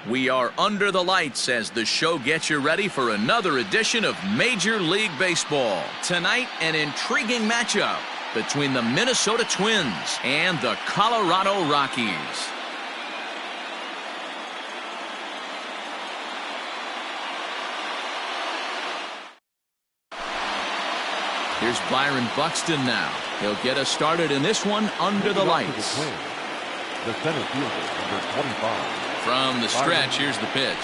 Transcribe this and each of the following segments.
We are under the lights as the show gets you ready for another edition of Major League Baseball. Tonight, an intriguing matchup between the Minnesota Twins and the Colorado Rockies. Here's Byron Buxton now. He'll get us started in this one under the lights. The center fielder, number 25. From the stretch, here's the pitch.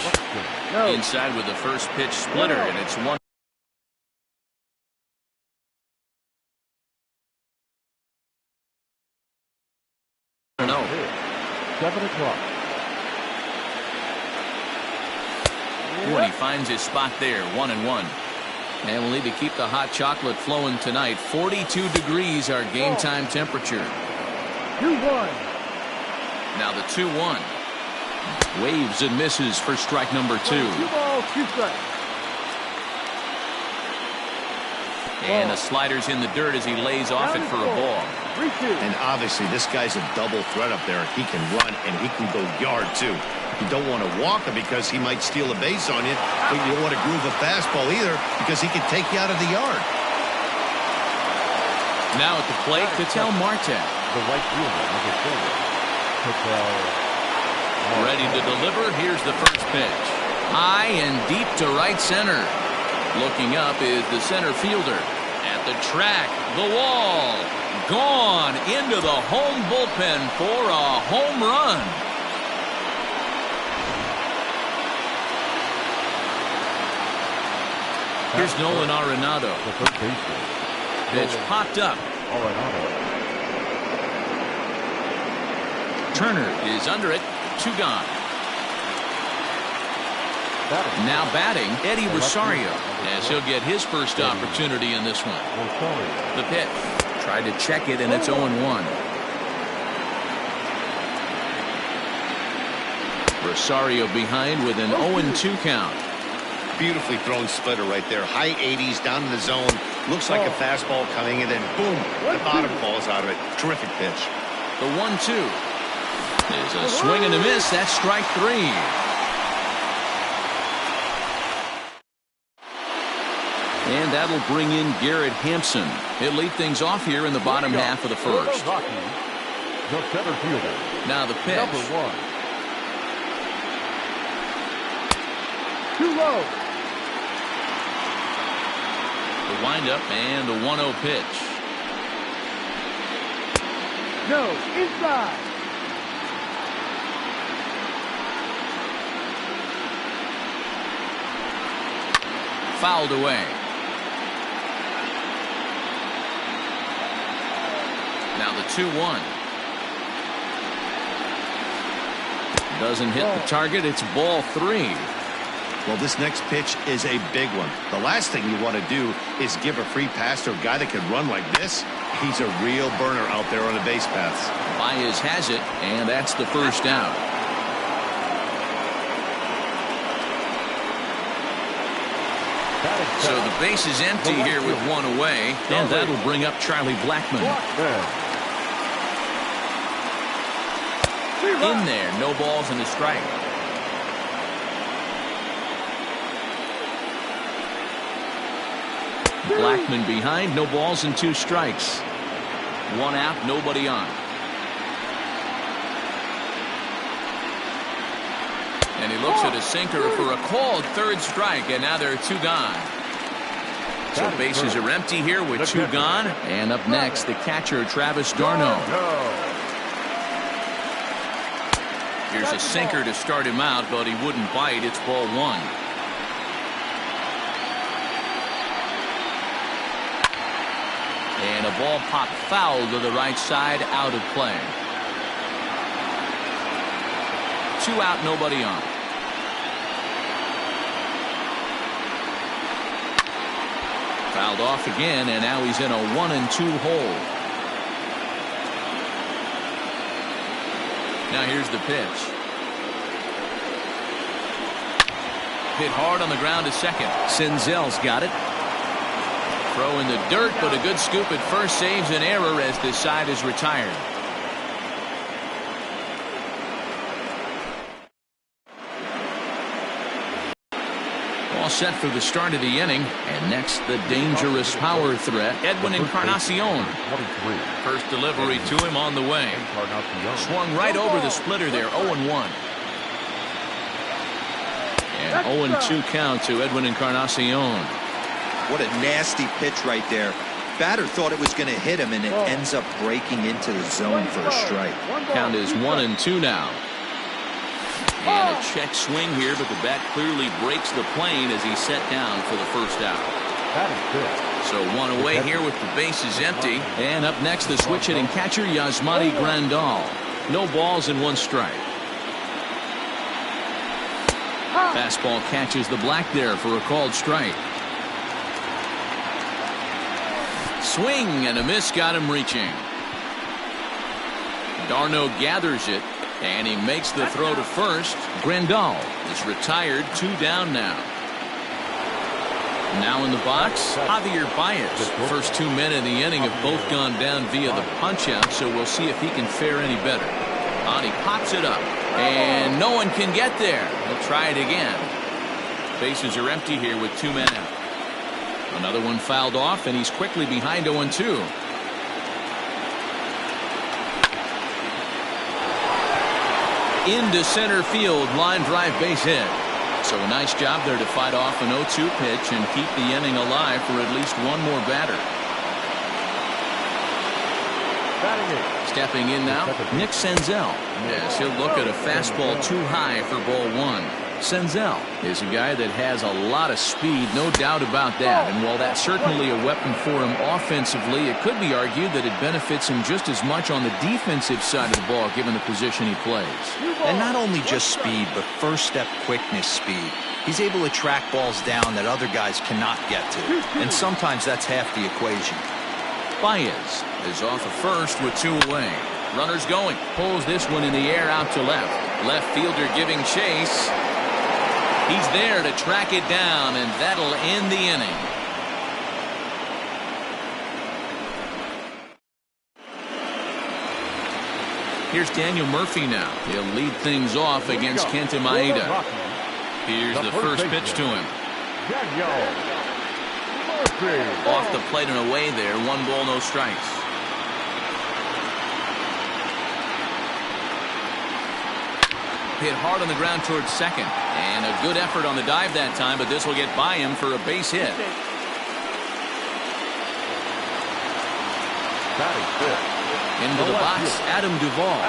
Inside with the first pitch splitter, and it's 1. No. 7 o'clock. When he finds his spot there, 1-1. And we'll need to keep the hot chocolate flowing tonight. 42 degrees our game time temperature. 2-1. Now the 2-1. Waves and misses for strike number 2. 2 balls, 2 strikes. And the slider's in the dirt as he lays off it for a ball. 3-2. And obviously this guy's a double threat up there. He can run and he can go yard too. You don't want to walk him because he might steal a base on you, but you don't want to groove a fastball either because he can take you out of the yard. Now at the plate, Ketel Marte. The right fielder, number 4. Ketel. Ready to deliver. Here's the first pitch. High and deep to right center. Looking up is the center fielder. At the track, the wall. Gone into the home bullpen for a home run. Here's Nolan Arenado. The third baseman. Pitch popped up. Arenado. Turner is under it. 2 gone. Now batting, Eddie Rosario, as he'll get his first opportunity in this one. The pitch. Tried to check it, and it's 0-1. Rosario behind with an 0-2 count. Beautifully thrown splitter right there. High 80s down in the zone. Looks like a fastball coming, and then boom, the bottom falls out of it. Terrific pitch. The 1-2. Is a swing and a miss. That's strike 3. And that'll bring in Garrett Hampson. He'll lead things off here in the bottom half of the first. The center fielder. Now the pitch. Number 1. Too low. The windup and the 1-0 pitch. No, inside. Fouled away. Now the 2-1. Doesn't hit the target. It's ball 3. Well, this next pitch is a big one. The last thing you want to do is give a free pass to a guy that can run like this. He's a real burner out there on the base paths. Baez has it, and that's the first out. So the base is empty here with 1 away, and that'll bring up Charlie Blackmon. In there, no balls and a strike. Blackmon behind, no balls and 2 strikes. 1 out, nobody on. And he looks at a sinker for a called 3rd strike, and now there are 2 gone. So bases are empty here with 2 gone. And up next, the catcher, Travis d'Arnaud. Here's a sinker to start him out, but he wouldn't bite. It's ball 1. And a ball popped foul to the right side, out of play. 2 out, nobody on. Fouled off again, and now he's in a 1-2 hole. Now here's the pitch. Hit hard on the ground to second. Senzel's got it. Throw in the dirt, but a good scoop at first saves an error as this side is retired. set for the start of the inning. And next, the dangerous power threat, Edwin Encarnacion. 23. First delivery to him on the way. Swung right over the splitter there, 0-1. And 0-2 count to Edwin Encarnacion. What a nasty pitch right there. Batter thought it was going to hit him, and it ends up breaking into the zone for a strike. Count is 1-2 now. And a check swing here, but the bat clearly breaks the plane as he's set down for the first out. That is good. So one away here with the bases empty. And up next, the switch hitting catcher, Yasmani Grandal. No balls and 1 strike. Fastball catches the black there for a called strike. Swing and a miss, got him reaching. Darno gathers it, and he makes the throw to first. Grandal is retired, 2 down now. Now in the box, Javier Baez. First 2 men in the inning have both gone down via the punch-out, so we'll see if he can fare any better. And he pops it up, and no one can get there. He'll try it again. Bases are empty here with 2 men out. Another one fouled off, and he's quickly behind 0-2. Into center field, line drive base hit. So a nice job there to fight off an 0-2 pitch and keep the inning alive for at least one more batter. Stepping in now, Nick Senzel. Yes, he'll look at a fastball too high for ball 1. Senzel is a guy that has a lot of speed, no doubt about that. And while that's certainly a weapon for him offensively, it could be argued that it benefits him just as much on the defensive side of the ball, given the position he plays. And not only just speed, but first step quickness speed. He's able to track balls down that other guys cannot get to. And sometimes that's half the equation. Baez is off of first with 2 away. Runners going. Pulls this one in the air out to left. Left fielder giving chase. He's there to track it down, and that'll end the inning. Here's Daniel Murphy now. He'll lead things off against Kenta Maeda. Here's the first pitch to him. Off the plate and away there. 1 ball, no strikes. Hit hard on the ground towards second. And a good effort on the dive that time, but this will get by him for a base hit. Into the box, Adam Duvall.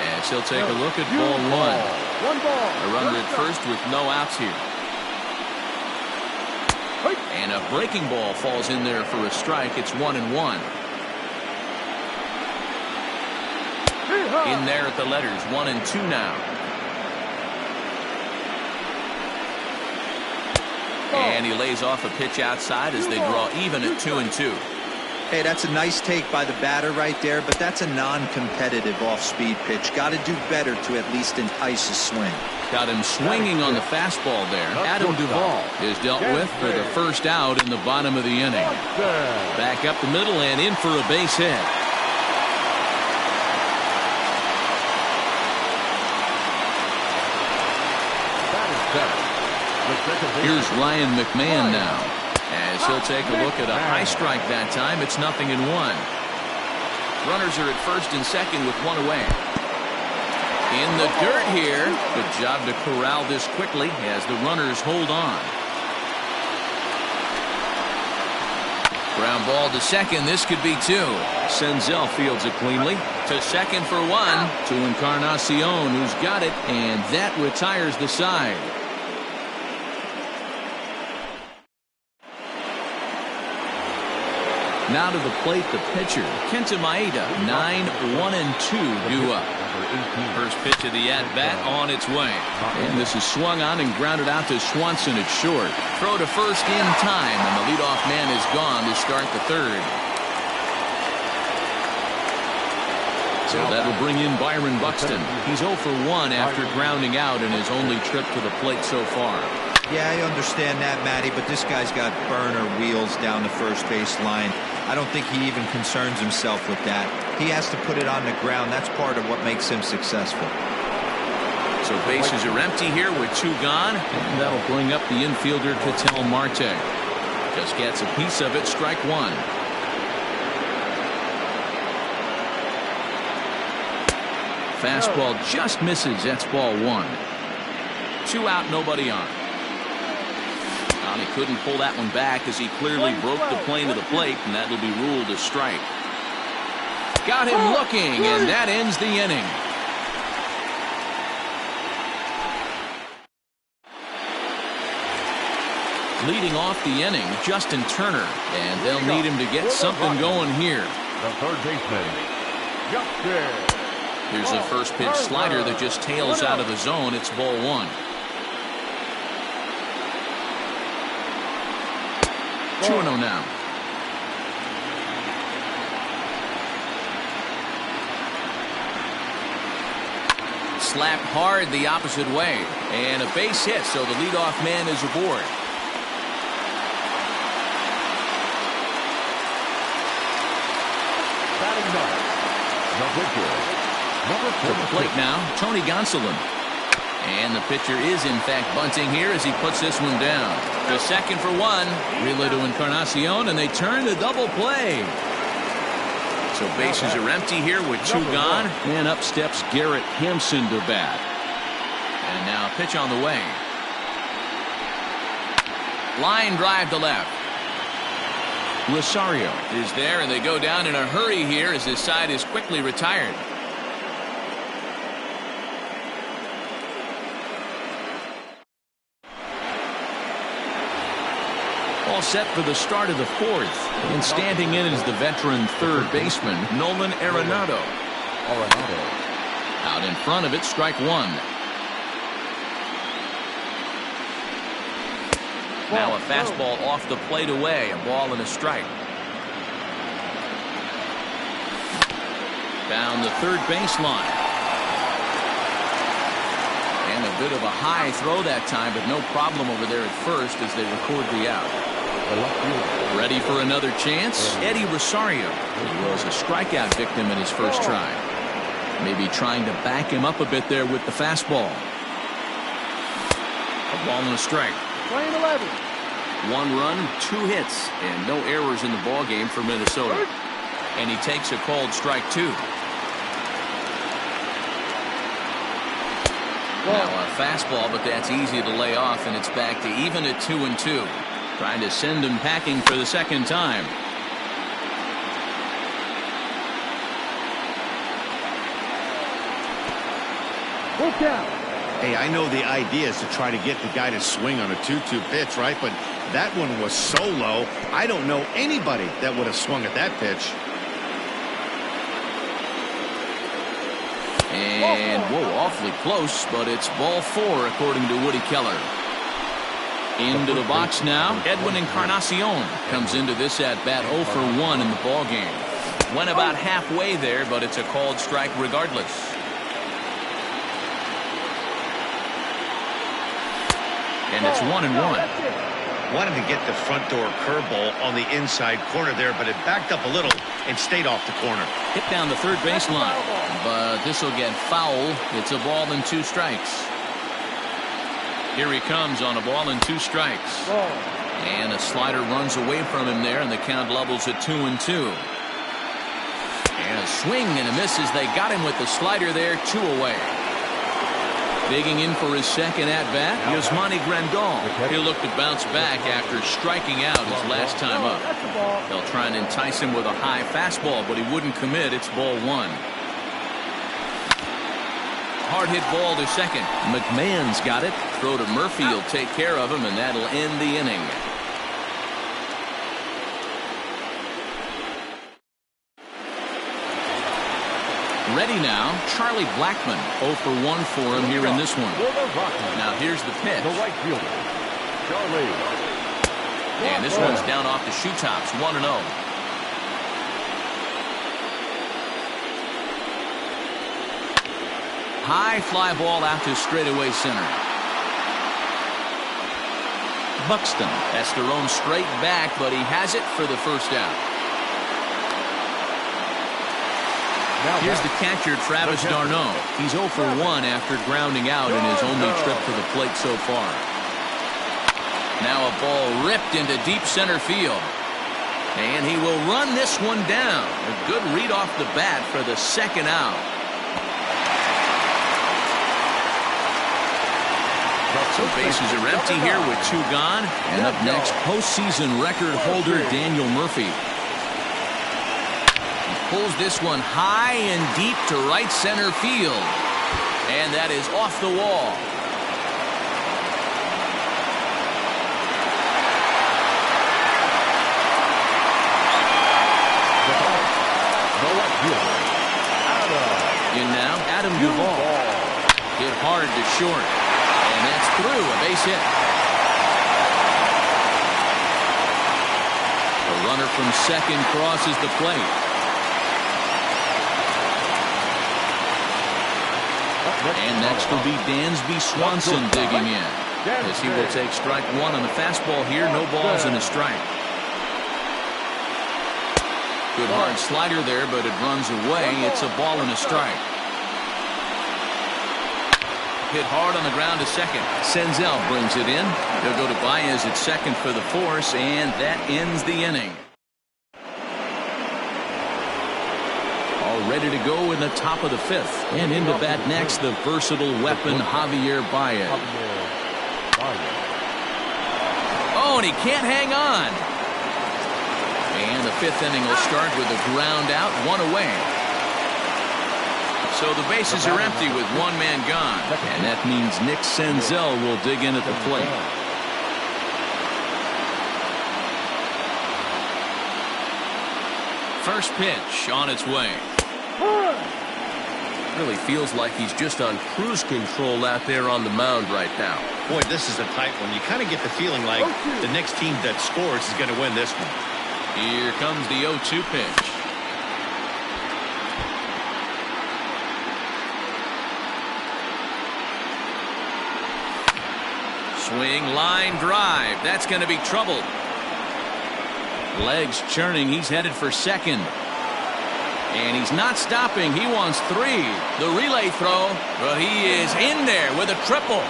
Yes, he'll take a look at ball 1. A runner at first with no outs here. And a breaking ball falls in there for a strike. It's 1-1. In there at the letters, 1-2 now. And he lays off a pitch outside as they draw even at 2-2. Hey, that's a nice take by the batter right there, but that's a non-competitive off-speed pitch. Got to do better to at least entice a swing. Got him swinging on the fastball there. Adam Duvall is dealt with for the first out in the bottom of the inning. Back up the middle and in for a base hit. Here's Ryan McMahon now, as he'll take a look at a high strike that time. It's 0-1. Runners are at first and second with 1 away. In the dirt here. Good job to corral this quickly as the runners hold on. Ground ball to second. This could be 2. Senzel fields it cleanly. To second for 1. To Encarnacion, who's got it, and that retires the side. Now to the plate, the pitcher, Kenta Maeda. 9-1-2 due up. First pitch of the at-bat on its way. And this is swung on and grounded out to Swanson at short. Throw to first in time, and the leadoff man is gone to start the 3rd. So that'll bring in Byron Buxton. He's 0 for 1 after grounding out in his only trip to the plate so far. Yeah, I understand that, Matty, but this guy's got burner wheels down the first base line. I don't think he even concerns himself with that. He has to put it on the ground. That's part of what makes him successful. So bases are empty here with 2 gone. And that'll bring up the infielder Ketel Marte. Just gets a piece of it, strike 1. Fastball just misses. That's ball 1. 2 out, nobody on. He couldn't pull that one back as he clearly broke the plane of the plate, and that'll be ruled a strike. Got him looking, and that ends the inning. Leading off the inning, Justin Turner, and they'll need him to get something going here. The third baseman, Justin. Here's a first pitch slider that just tails out of the zone. It's ball 1. 2-0 now. Slapped hard the opposite way, and a base hit, so the leadoff man is aboard. Batting ninth, the pitcher, number 4. To the plate now, Tony Gonsolin. And the pitcher is, in fact, bunting here as he puts this one down. The second for 1. Relay to Encarnacion, and they turn the double play. So bases are empty here with 2 gone. And up steps Garrett Hampson to bat. And now a pitch on the way. Line drive to left. Rosario is there, and they go down in a hurry here as his side is quickly retired. All set for the start of the 4th. And standing in is the veteran third baseman, Nolan Arenado. Out in front of it, strike 1. Now a fastball off the plate away, a ball and a strike. Down the third baseline. And a bit of a high throw that time, but no problem over there at first as they record the out. Ready for another chance? Eddie Rosario. He was a strikeout victim in his first try. Maybe trying to back him up a bit there with the fastball. A ball and a strike. 11. 1 run, 2 hits, and no errors in the ball game for Minnesota. And he takes a called strike 2. Now a fastball, but that's easy to lay off, and it's back to even at 2-2. Trying to send him packing for the second time. Look out. Hey, I know the idea is to try to get the guy to swing on a 2-2 pitch, right? But that one was so low, I don't know anybody that would have swung at that pitch. And, whoa, awfully close, but it's ball 4, according to Woody Keller. Into the box now, Edwin Encarnacion comes into this at-bat 0 for 1 in the ball game. Went about halfway there, but it's a called strike regardless. And it's 1-1. Wanted to get the front door curveball on the inside corner there, but it backed up a little and stayed off the corner. Hit down the third baseline, but this will get foul. It's a ball and 2 strikes. Here he comes on a ball and 2 strikes. And a slider runs away from him there, and the count levels at 2-2. And a swing and a miss as they got him with the slider there, 2 away. Digging in for his second at-bat, Yasmani Grandal. He'll look to bounce back after striking out his last time up. They'll try and entice him with a high fastball, but he wouldn't commit. It's ball 1. Hard hit ball to second. McMahon's got it. Throw to Murphy. He'll take care of him, and that'll end the inning. Ready now, Charlie Blackmon. 0 for 1 for him here in this one. Now here's the pitch. The right fielder, Charlie. And this one's down off the shoe tops, 1-0. High fly ball out to straightaway center. Buxton has to roam straight back, but he has it for the first out. Here's the catcher, Travis d'Arnaud. He's 0 for 1 after grounding out in his only trip to the plate so far. Now a ball ripped into deep center field. And he will run this one down. A good read off the bat for the second out. So bases are empty here with 2 gone. And up next, postseason record holder Daniel Murphy. Pulls this one high and deep to right center field. And that is off the wall. In now, Adam Duvall. Hit hard to short. And that's through, a base hit. A runner from second crosses the plate. And next will be Dansby Swanson digging in, as he will take strike 1 on the fastball here. No balls and a strike. Good hard slider there, but it runs away. It's a ball and a strike. Hit hard on the ground to second. Senzel brings it in. He'll go to Baez at second for the force, and that ends the inning. All ready to go in the top of the 5th. And into bat next, the versatile weapon, Javier Baez. Oh, and he can't hang on. And the 5th inning will start with a ground out, 1 away. So the bases are empty with 1 man gone. And that means Nick Senzel will dig in at the plate. First pitch on its way. Really feels like he's just on cruise control out there on the mound right now. Boy, this is a tight one. You kind of get the feeling like the next team that scores is going to win this one. Here comes the 0-2 pitch. Swing, line drive. That's going to be trouble. Legs churning. He's headed for second. And he's not stopping. He wants 3. The relay throw, but he is in there with a triple.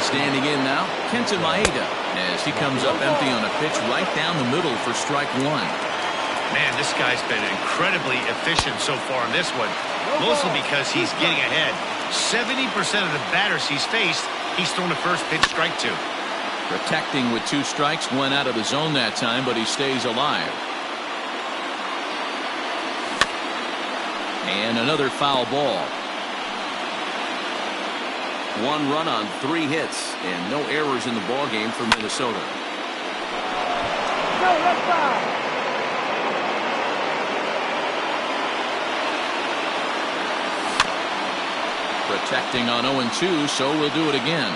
Standing in now, Kenta Maeda, as he comes up empty on a pitch right down the middle for strike 1. Man, this guy's been incredibly efficient so far in this one, mostly because he's getting ahead. 70% of the batters he's faced, he's thrown a first pitch strike to. Protecting with 2 strikes, went out of the zone that time, but he stays alive. And another foul ball. 1 run on 3 hits, and no errors in the ball game for Minnesota. No, left side. Protecting on 0-2, so we'll do it again.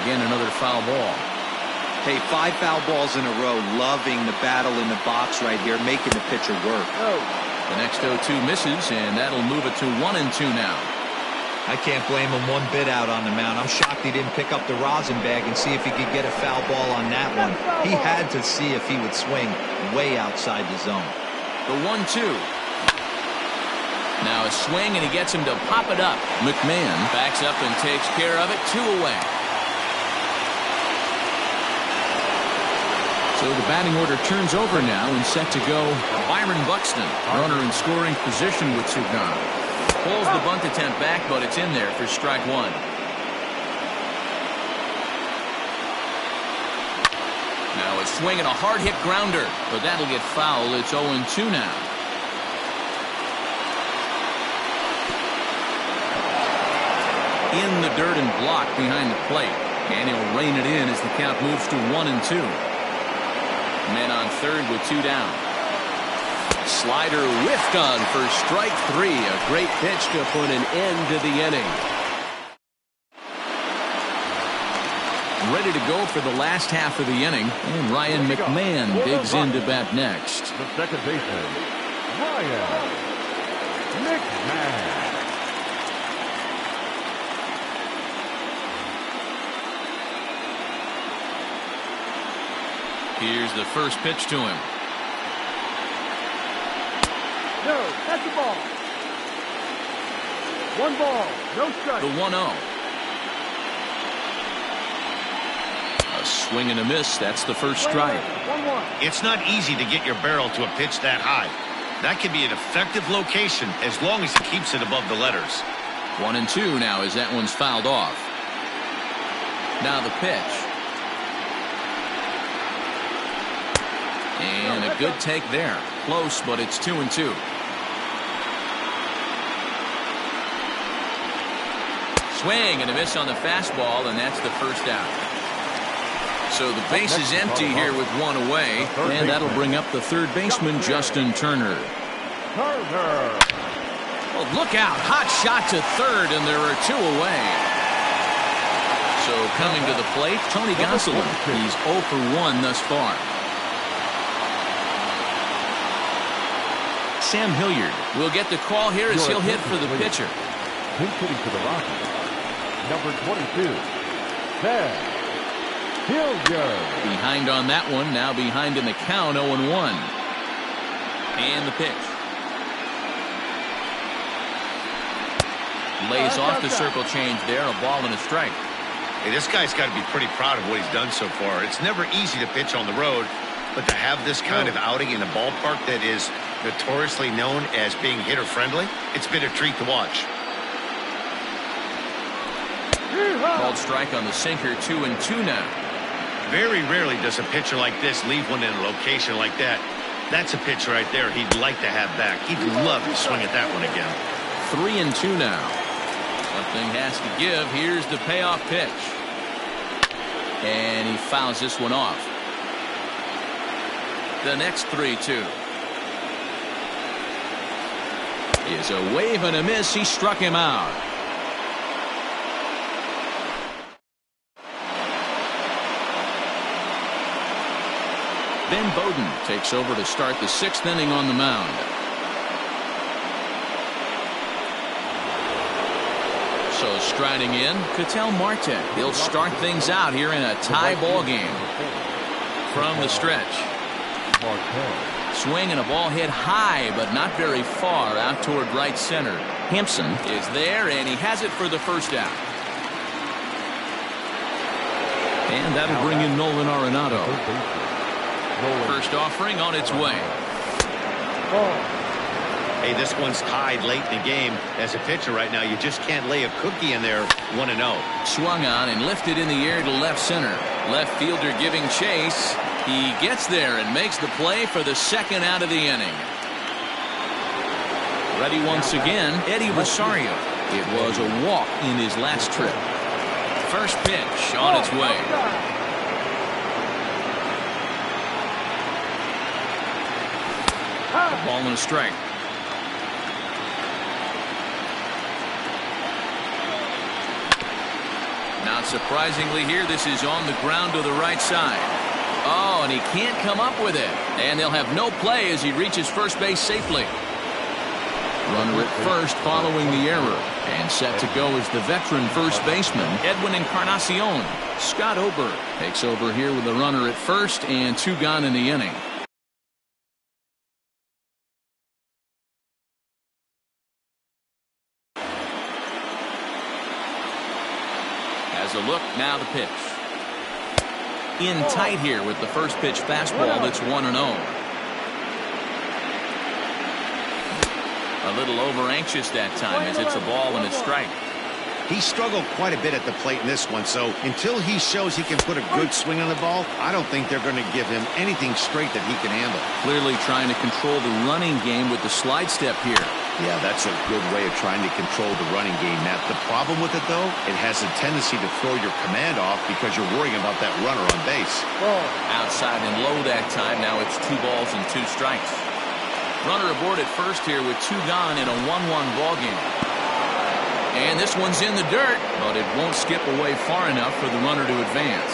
Again, another foul ball. Hey, 5 foul balls in a row. Loving the battle in the box right here, making the pitcher work. The next 0-2 misses, and that'll move it to 1-2 now. I can't blame him one bit out on the mound. I'm shocked he didn't pick up the rosin bag and see if he could get a foul ball on that one. He had to see if he would swing way outside the zone. The 1-2. Now a swing, and he gets him to pop it up. McMahon backs up and takes care of it. 2 away. So the batting order turns over now, and set to go Byron Buxton. Runner in scoring position with 2 gone. Pulls the bunt attempt back, but it's in there for strike 1. Now a swing and a hard hit grounder, but that'll get foul. It's 0-2 now. In the dirt and block behind the plate, and he'll rein it in as the count moves to 1-2. Men on third with 2 down. Slider whiffed on for strike 3. A great pitch to put an end to the inning. Ready to go for the last half of the inning, and Ryan McMahon digs into bat next. The second baseman, Ryan McMahon. Here's the first pitch to him. No, that's the ball. 1 ball, no strike. The 1-0. A swing and a miss. That's the first strike. 1-1. It's not easy to get your barrel to a pitch that high. That can be an effective location as long as he keeps it above the letters. 1-2 now as that one's fouled off. Now the pitch. And a good take there. Close, but it's 2-2. Swing and a miss on the fastball, and that's the first out. So the base is empty here with 1 away, and that'll bring up the third baseman, Justin Turner. Oh, look out. Hot shot to third, and there are 2 away. So coming to the plate, Tony Gonsolin. He's 0 for 1 thus far. Sam Hilliard will get the call here as he'll hit for the pitcher. He's hitting to the Rockies. Number 22, Sam Hilliard. Behind on that one, now behind in the count, 0-1. And the pitch. Lays off the circle change there, a ball and a strike. Hey, this guy's got to be pretty proud of what he's done so far. It's never easy to pitch on the road, but to have this kind of outing in a ballpark that is notoriously known as being hitter-friendly, it's been a treat to watch. Called strike on the sinker, 2-2 now. Very rarely does a pitcher like this leave one in a location like that. That's a pitch right there he'd like to have back. He'd love to swing at that one again. 3-2 now. Something has to give. Here's the payoff pitch. And he fouls this one off. The next 3-2 is a wave and a miss. He struck him out. Ben Bowden takes over to start the 6th inning on the mound. So striding in, Ketel Marte. He'll start things out here in a tie ball game. From the stretch. Swing and a ball hit high, but not very far out toward right center. Hampson is there, and he has it for the first out. And that'll bring in Nolan Arenado. First offering on its way. Hey, this one's tied late in the game. As a pitcher right now, you just can't lay a cookie in there. 1-0. Swung on and lifted in the air to left center. Left fielder giving chase. He gets there and makes the play for the 2nd out of the inning. Ready once again, Eddie Rosario. It was a walk in his last trip. First pitch on its way. A ball and a strike. Not surprisingly here, this is on the ground to the right side. Oh, and he can't come up with it. And they'll have no play as he reaches first base safely. Runner at first following the error. And set to go is the veteran first baseman, Edwin Encarnacion. Scott Ober takes over here with the runner at first and 2 gone in the inning. As a look, now the pitch. In tight here with the first pitch fastball that's 1-0. A little over anxious that time as it's a ball and a strike. He struggled quite a bit at the plate in this one, so until he shows he can put a good swing on the ball, I don't think they're going to give him anything straight that he can handle. Clearly trying to control the running game with the slide step here. Yeah, that's a good way of trying to control the running game, Matt. The problem with it, though, it has a tendency to throw your command off because you're worrying about that runner on base. Outside and low that time. Now it's 2 balls and 2 strikes. Runner aboard at first here with 2 gone in a 1-1 ball game. And this one's in the dirt, but it won't skip away far enough for the runner to advance.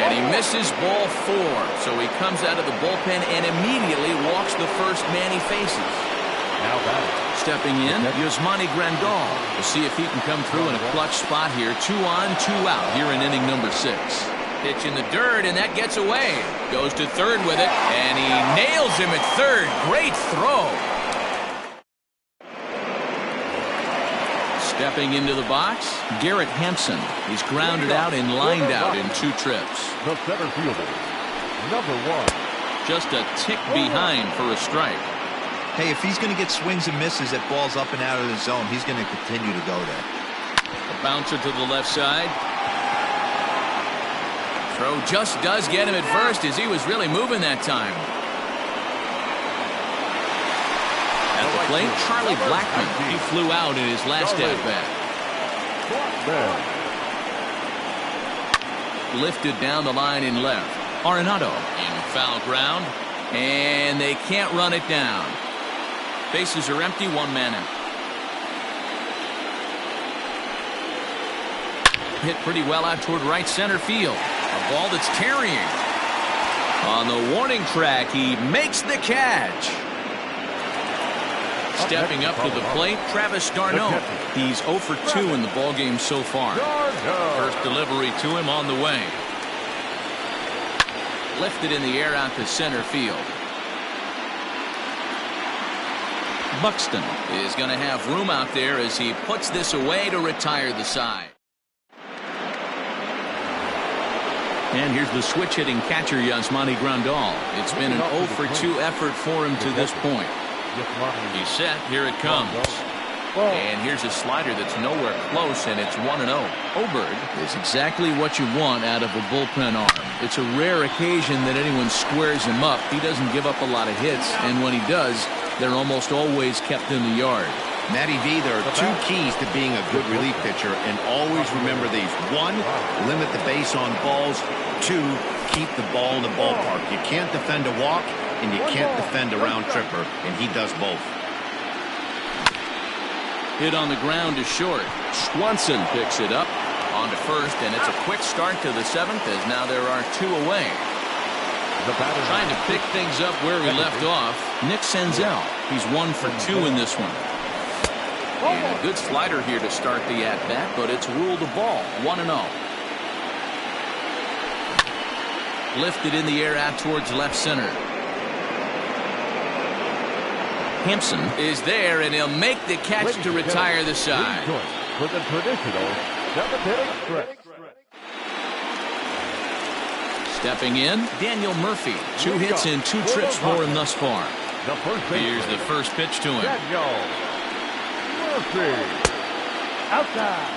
And he misses ball 4, so he comes out of the bullpen and immediately walks the first man he faces. Now batting. Stepping in, Yasmani Grandal. We'll see if he can come through in a clutch spot here. 2 on, 2 out here in inning number 6. Pitch in the dirt, and that gets away. Goes to third with it, and he nails him at third. Great throw. Stepping into the box, Garrett Hampson. He's grounded out and lined out in 2 trips. The center fielder, number 1. Just a tick behind for a strike. Hey, if he's going to get swings and misses at balls up and out of the zone, he's going to continue to go there. A bouncer to the left side. Throw just does get him at first as he was really moving that time. At the plate, Charlie Blackmon. He flew out in his last at-bat. Lifted down the line in left. Arenado in foul ground, and they can't run it down. Bases are empty, 1 man out. Hit pretty well out toward right center field. A ball that's carrying. On the warning track, he makes the catch. Stepping up to the plate, Travis d'Arnaud. He's 0 for 2 in the ballgame so far. First delivery to him on the way. Lifted in the air out to center field. Buxton is going to have room out there as he puts this away to retire the side. And here's the switch-hitting catcher, Yasmani Grandal. It's been an 0 for 2 effort for him to this point. He's set. Here it comes. And here's a slider that's nowhere close, and it's 1-0. Oberg is exactly what you want out of a bullpen arm. It's a rare occasion that anyone squares him up. He doesn't give up a lot of hits, and when he does, they're almost always kept in the yard. Matty V, there are 2 keys to being a good relief pitcher, and always remember these. 1, limit the base on balls. 2, keep the ball in the ballpark. You can't defend a walk, and you can't defend a round tripper, and he does both. Hit on the ground to short. Swanson picks it up on to first, and it's a quick start to the 7th as now there are 2 away. Trying to pick things up where he left off, Nick Senzel. He's 1 for 2 in this one. And a good slider here to start the at-bat, but it's ruled a ball. 1-0. Lifted in the air out towards left center. Hampson is there, and he'll make the catch to retire the side. For the traditional 7th-inning stretch. Stepping in, Daniel Murphy. 2 hits and 2 trips for him thus far. Here's the first pitch to him. Daniel Murphy. Outside.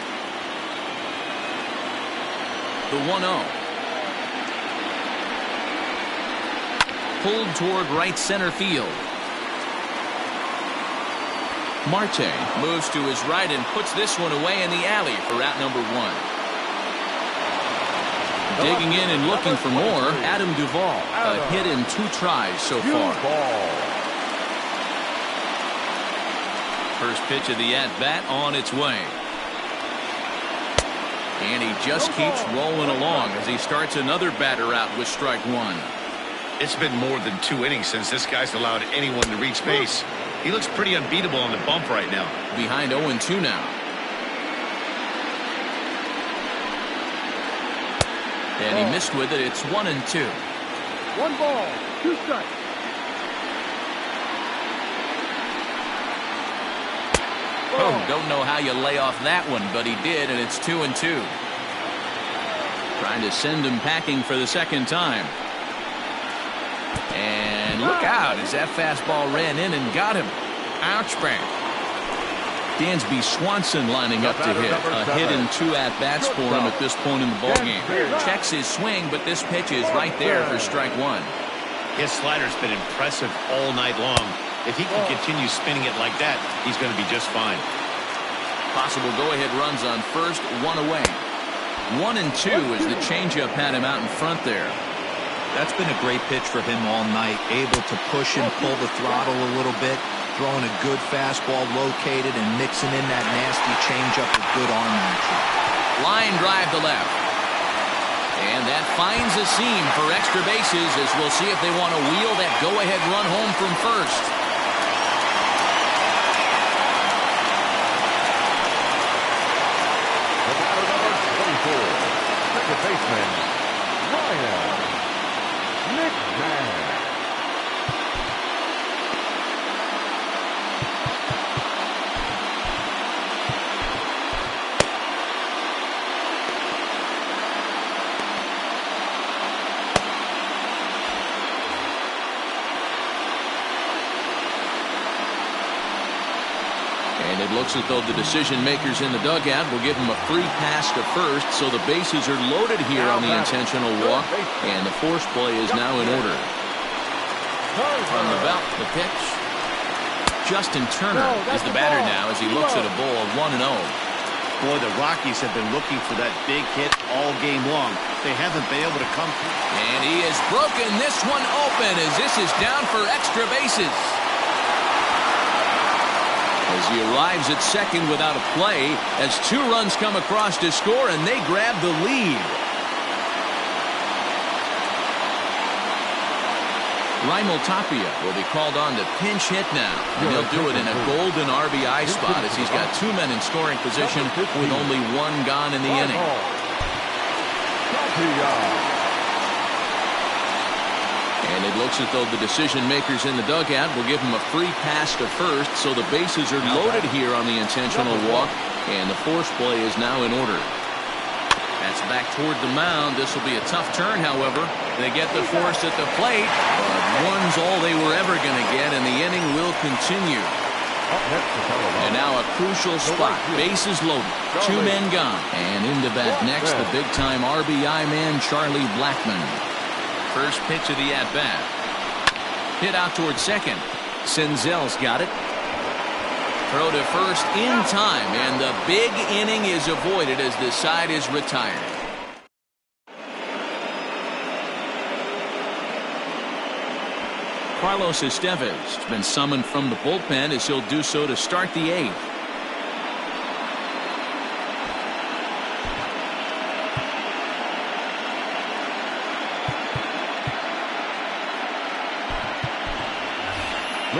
The 1-0. Pulled toward right center field. Marte moves to his right and puts this one away in the alley for out number 1. Digging in and looking for more, Adam Duvall. A hit in 2 tries so far. First pitch of the at-bat on its way. And he just keeps rolling along as he starts another batter out with strike 1. It's been more than 2 innings since this guy's allowed anyone to reach base. He looks pretty unbeatable on the bump right now. Behind 0-2 now. And he missed with it. It's 1-2. 1 ball, 2 strikes. Oh, don't know how you lay off that one, but he did, and it's 2-2. Trying to send him packing for the second time. And look out as that fastball ran in and got him. Ouch bang. Dansby Swanson lining up to hit. A hit in 2 at-bats for him at this point in the ballgame. Checks his swing, but this pitch is right there for strike 1. His slider's been impressive all night long. If he can continue spinning it like that, he's going to be just fine. Possible go-ahead runs on first, 1 away. 1-2 as the changeup had him out in front there. That's been a great pitch for him all night. Able to push and pull the throttle a little bit. Throwing a good fastball located and mixing in that nasty changeup with good arm action. Line drive to left. And that finds a seam for extra bases as we'll see if they want to wheel that go-ahead run home from first. The batter number 24, second baseman, And it looks as though the decision makers in the dugout will give him a free pass to first, so the bases are loaded here on the intentional walk, and the force play is now in order. From the belt, the pitch. Justin Turner is the batter now as he looks at a ball of 1-0. Boy, the Rockies have been looking for that big hit all game long. They haven't been able to come through. And he has broken this one open as this is down for extra bases. As he arrives at second without a play, as 2 runs come across to score, and they grab the lead. Raimel Tapia will be called on to pinch hit now, and he'll do it in a golden RBI spot as he's got 2 men in scoring position with only 1 gone in the inning. And it looks as though the decision makers in the dugout will give him a free pass to first, so the bases are loaded here on the intentional walk, and the force play is now in order. That's back toward the mound. This will be a tough turn, however. They get the force at the plate, but one's all they were ever going to get, and the inning will continue. And now a crucial spot. Bases loaded. 2 men gone. And into bat next, the big-time RBI man, Charlie Blackmon. First pitch of the at-bat. Hit out towards second. Senzel's got it. Throw to first in time, and the big inning is avoided as the side is retired. Carlos Estevez has been summoned from the bullpen as he'll do so to start the 8th.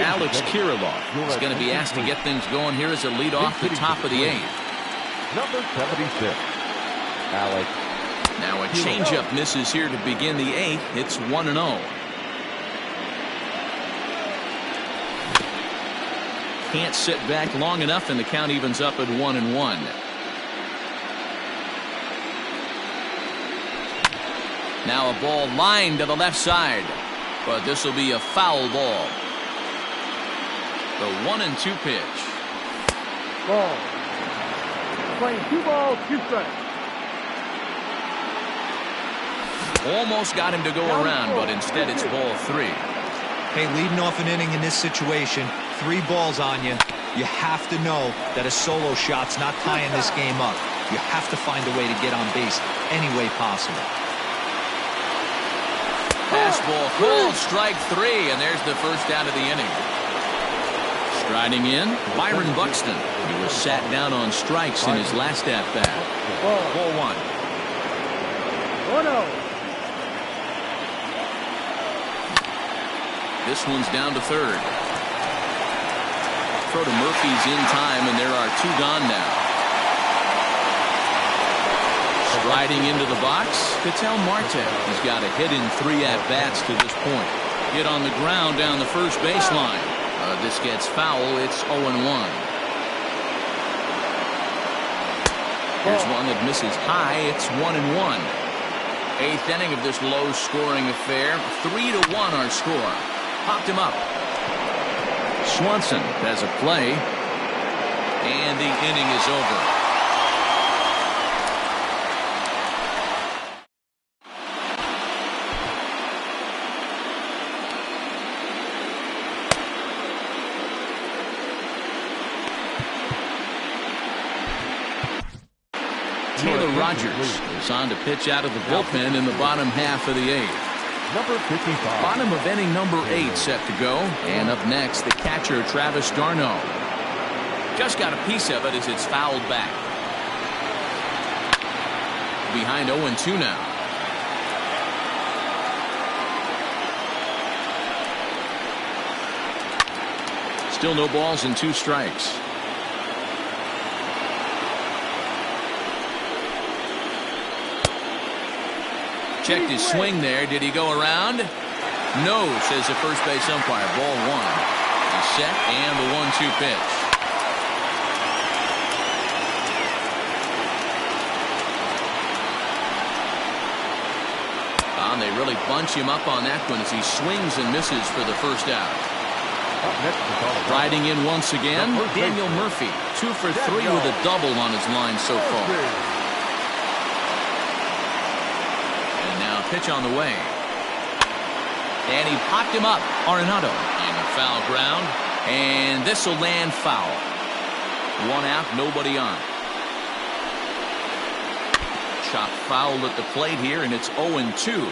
Alex Kirilloff is going to be asked to get things going here as a lead off the top of the 8th. Number 76, Alex. Now a changeup misses here to begin the 8th. It's 1-0. Can't sit back long enough, and the count evens up at 1-1. Now a ball lined to the left side, but this will be a foul ball. The 1-2 pitch. Ball. Playing 2 balls, 2 strikes. Almost got him to go around, but instead it's ball 3. Hey, leading off an inning in this situation, 3 balls on you. You have to know that a solo shot's not tying this game up. You have to find a way to get on base any way possible. Fastball, full, strike 3, and there's the first out of the inning. Striding in, Byron Buxton. He was sat down on strikes in his last at-bat. Ball 1. 1-0. This one's down to third. Throw to Murphy's in time, and there are 2 gone now. Striding into the box, Ketel Marte. He's got a hit in 3 at-bats to this point. Hit on the ground down the first baseline. This gets foul. It's 0-1. Here's one that misses high. It's 1-1. 8th inning of this low-scoring affair. 3-1 our score. Popped him up. Swanson has a play, and the inning is over. Taylor Rogers is on to pitch out of the bullpen in the bottom half of the 8th. Number 55. Bottom of inning number 8 set to go. And up next, the catcher, Travis d'Arnaud. Just got a piece of it as it's fouled back. Behind 0-2 now. Still no balls and 2 strikes. checked his swing there. Did he go around? No, says the first base umpire. Ball one. He's set, and the 1-2 pitch. They really bunch him up on that one as he swings and misses for the first out. Riding in once again, Daniel Murphy. 2 for 3 with a double on his line so far. And now pitch on the way. And he popped him up. Arenado in the foul ground. And this will land foul. 1 out, nobody on. Chop fouled at the plate here, and it's 0-2.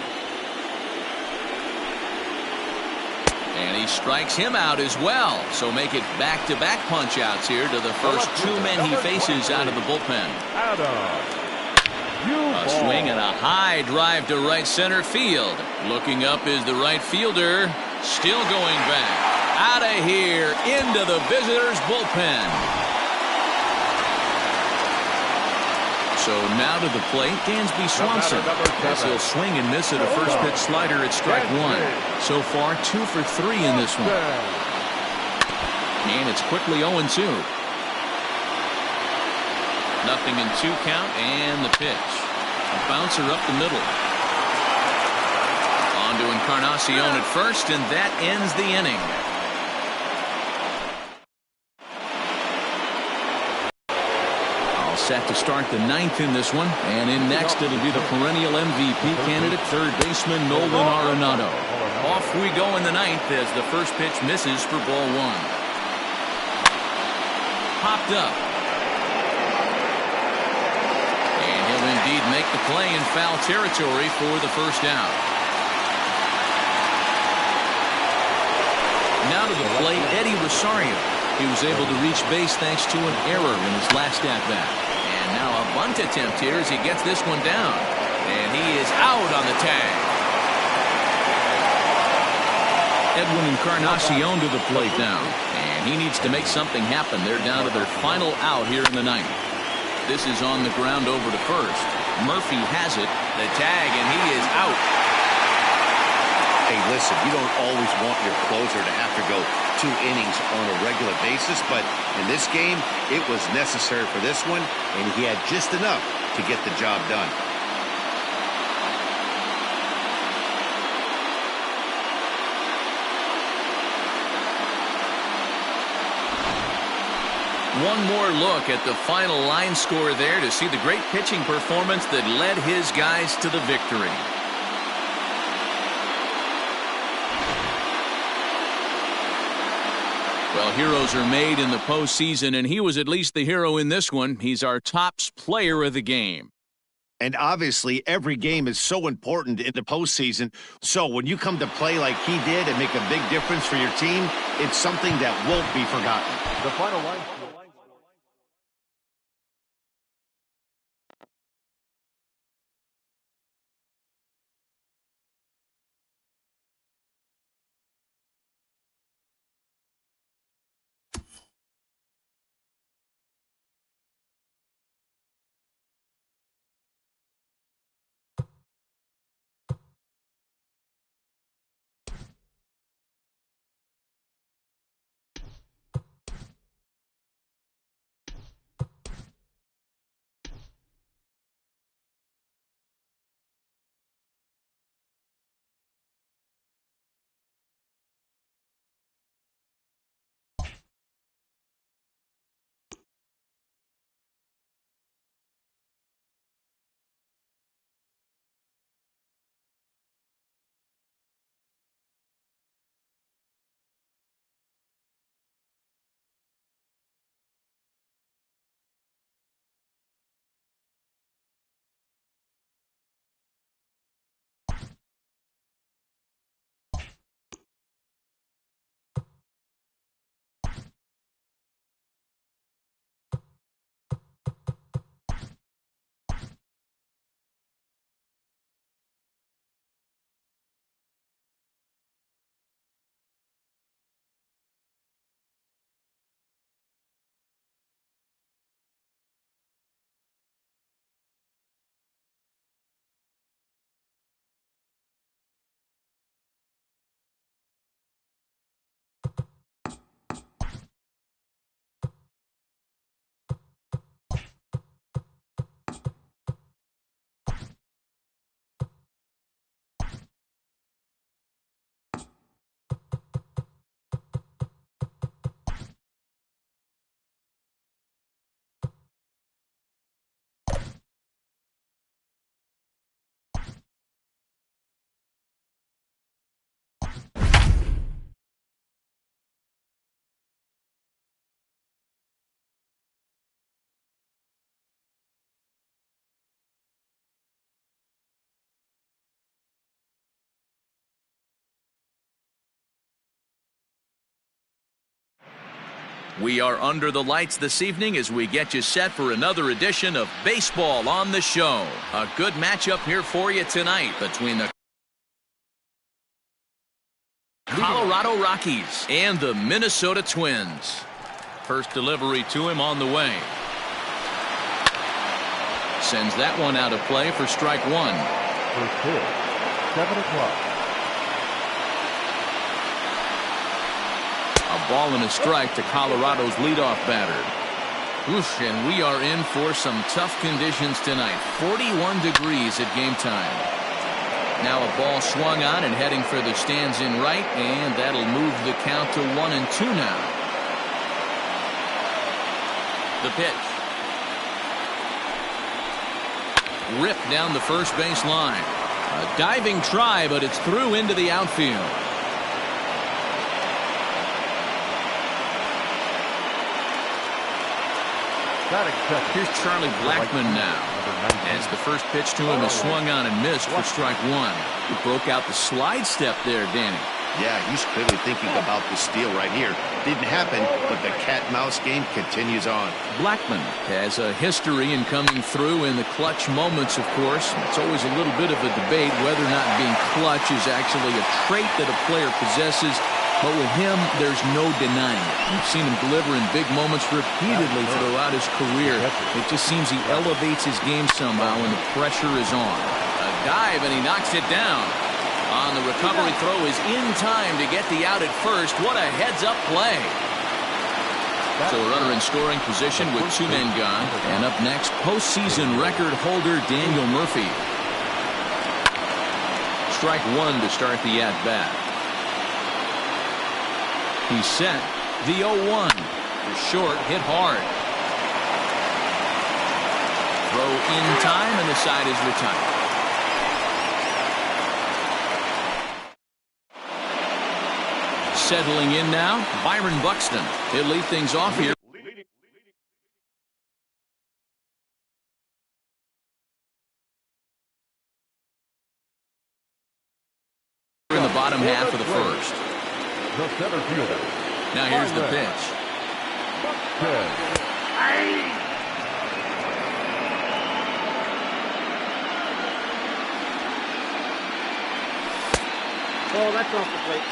And he strikes him out as well. So make it back-to-back punch-outs here to the first 2 men he faces out of the bullpen. A swing and a high drive to right center field. Looking up is the right fielder. Still going back. Out of here into the visitors' bullpen. So now to the plate, Dansby Swanson. As he'll swing and miss at a first pitch slider at strike 1. So far, 2 for 3 in this one. And it's quickly 0-2. Nothing in 2 count, and the pitch. A bouncer up the middle. On to Encarnacion at first, and that ends the inning. Set to start the 9th in this one, and in next it'll be the perennial MVP candidate, third baseman Nolan Arenado. Off we go in the 9th as the first pitch misses for ball 1. Popped up. And he'll indeed make the play in foul territory for the first out. Now to the plate, Eddie Rosario. He was able to reach base thanks to an error in his last at-bat. And now a bunt attempt here as he gets this one down. And he is out on the tag. Edwin Encarnacion to the plate now. And he needs to make something happen. They're down to their final out here in the 9th. This is on the ground over to first. Murphy has it. The tag, and he is out. Hey, listen, you don't always want your closer to have to go 2 innings on a regular basis, but in this game, it was necessary for this one, and he had just enough to get the job done. One more look at the final line score there to see the great pitching performance that led his guys to the victory. Well, heroes are made in the postseason, and he was at least the hero in this one. He's our top player of the game. And obviously, every game is so important in the postseason. So when you come to play like he did and make a big difference for your team, it's something that won't be forgotten. The final line. We are under the lights this evening as we get you set for another edition of Baseball on the Show. A good matchup here for you tonight between the Colorado Rockies and the Minnesota Twins. First delivery to him on the way. Sends that one out of play for strike one. First pitch, 7 o'clock. A ball and a strike to Colorado's leadoff batter. Whoosh, and we are in for some tough conditions tonight. 41 degrees at game time. Now a ball swung on and heading for the stands in right, and that'll move the count to 1-2 now. The pitch. Ripped down the first base line. A diving try, but it's through into the outfield. Here's Charlie Blackmon now. As the first pitch to him is swung on and missed for strike one. He broke out the slide step there, Danny. Yeah, he's clearly thinking about the steal right here. Didn't happen, but the cat-mouse game continues on. Blackmon has a history in coming through in the clutch moments, of course. It's always a little bit of a debate whether or not being clutch is actually a trait that a player possesses. But with him, there's no denying it. We've seen him deliver in big moments repeatedly throughout his career. It just seems he elevates his game somehow when the pressure is on. A dive, and he knocks it down. On the recovery throw is in time to get the out at first. What a heads-up play. So a runner in scoring position with two men gone. And up next, postseason record holder Daniel Murphy. Strike one to start the at-bat. He's set. The 0-1. The short hit hard. Throw in time, and the side is retired. Settling in now, Byron Buxton. He'll lead things off here. In the bottom half of the first. The center fielder. Now here's the pitch. Oh, that's off the plate.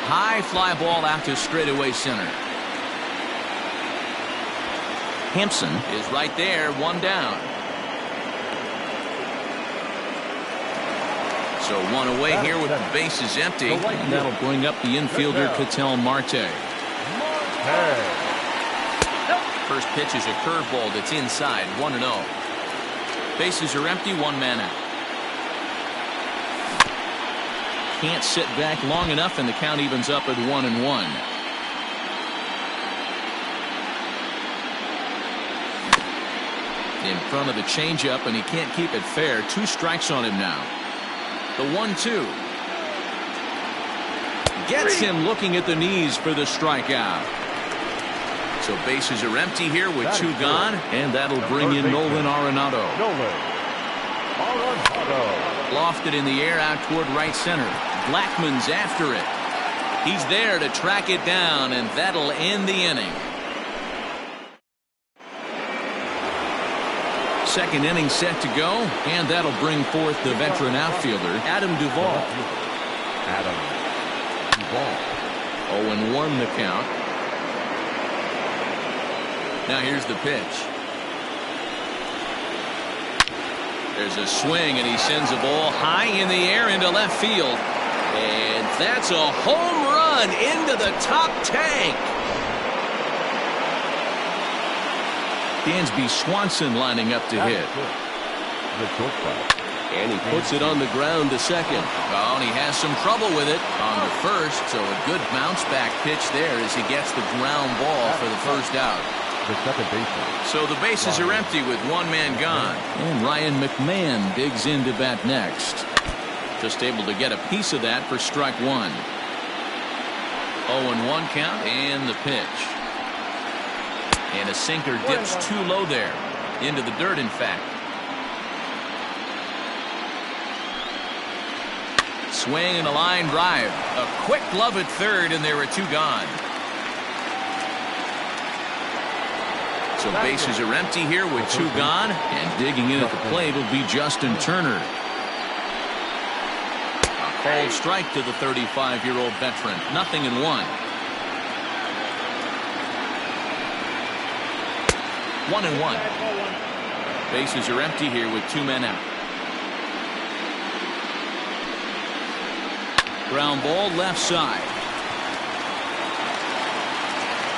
High fly ball out to straightaway center. Hampson is right there, one down. So one away here with the bases empty. And that'll bring up the infielder, Ketel Marte. First pitch is a curveball that's inside, 1-0. Bases are empty, one man out. Can't sit back long enough, and the count evens up at 1-1. In front of the changeup, and he can't keep it fair. 2 strikes on him now. The 1-2 gets him looking at the knees for the strikeout. So bases are empty here with 2 gone, and that'll bring in Nolan Arenado. Lofted in the air out toward right center. Blackmon's after it. He's there to track it down, and that'll end the inning. Second inning set to go, and that'll bring forth the veteran outfielder, Adam Duvall. 0-1 the count. Now here's the pitch. There's a swing, and he sends a ball high in the air into left field. And that's a home run into the top tank. Dansby Swanson lining up to hit. And he puts it on the ground to second. Oh, and he has some trouble with it on the first. So a good bounce back pitch there as he gets the ground ball for the first out. The second baseman. So the bases are empty with one man gone. And Ryan McMahon digs in to bat next. Just able to get a piece of that for strike one. 0-1 count, and the pitch. And a sinker dips too low there. Into the dirt, in fact. Swing and a line drive. A quick glove at third, and there are two gone. So bases are empty here with two gone. And digging in at the plate will be Justin Turner. A cold strike to the 35-year-old veteran. 0-1. 1-1. Bases are empty here with two men out. Ground ball left side.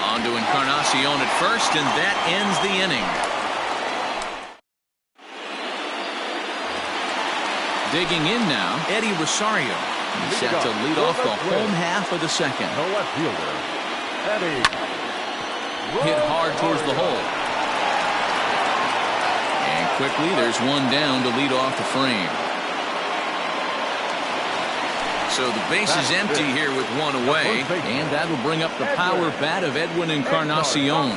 On to Encarnacion at first, and that ends the inning. Digging in now, Eddie Rosario. He's set to lead off the home half of the second. The left fielder, Eddie. Hit hard towards the hole. And quickly, there's one down to lead off the frame. So the base is empty here with one away, and that'll bring up the power bat of Edwin Encarnacion.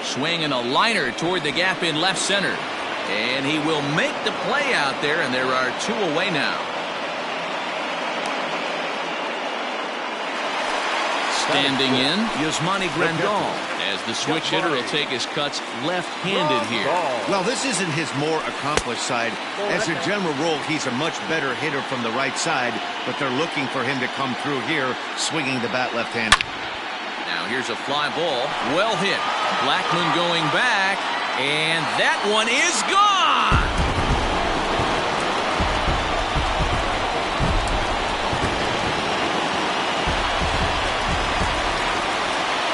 Swing and a liner toward the gap in left center. And he will make the play out there, and there are two away now. Standing in, Yasmani Grandal, as the switch hitter will take his cuts left-handed here. Well, this isn't his more accomplished side. As a general rule, he's a much better hitter from the right side, but they're looking for him to come through here, swinging the bat left-handed. Now here's a fly ball, well hit. Blackman going back, and that one is gone!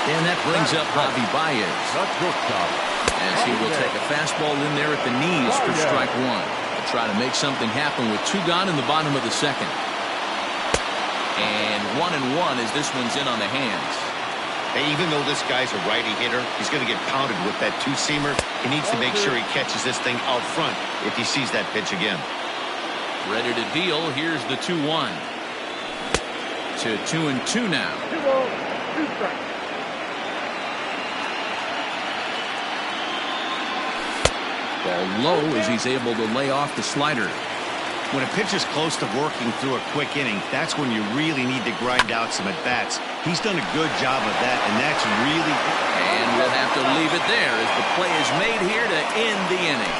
And that brings up Javi Baez. As he will take a fastball in there at the knees for strike one. To try to make something happen with two gone in the bottom of the second. And 1-1 as this one's in on the hands. Hey, even though this guy's a righty hitter, he's going to get pounded with that two-seamer. He needs to make sure he catches this thing out front if he sees that pitch again. Ready to deal. Here's the 2-1. To 2-2 now. 2 balls, 2 strikes. Ball low as he's able to lay off the slider. When a pitch is close to working through a quick inning, that's when you really need to grind out some at-bats. He's done a good job of that, and that's really... And we'll have to leave it there as the play is made here to end the inning.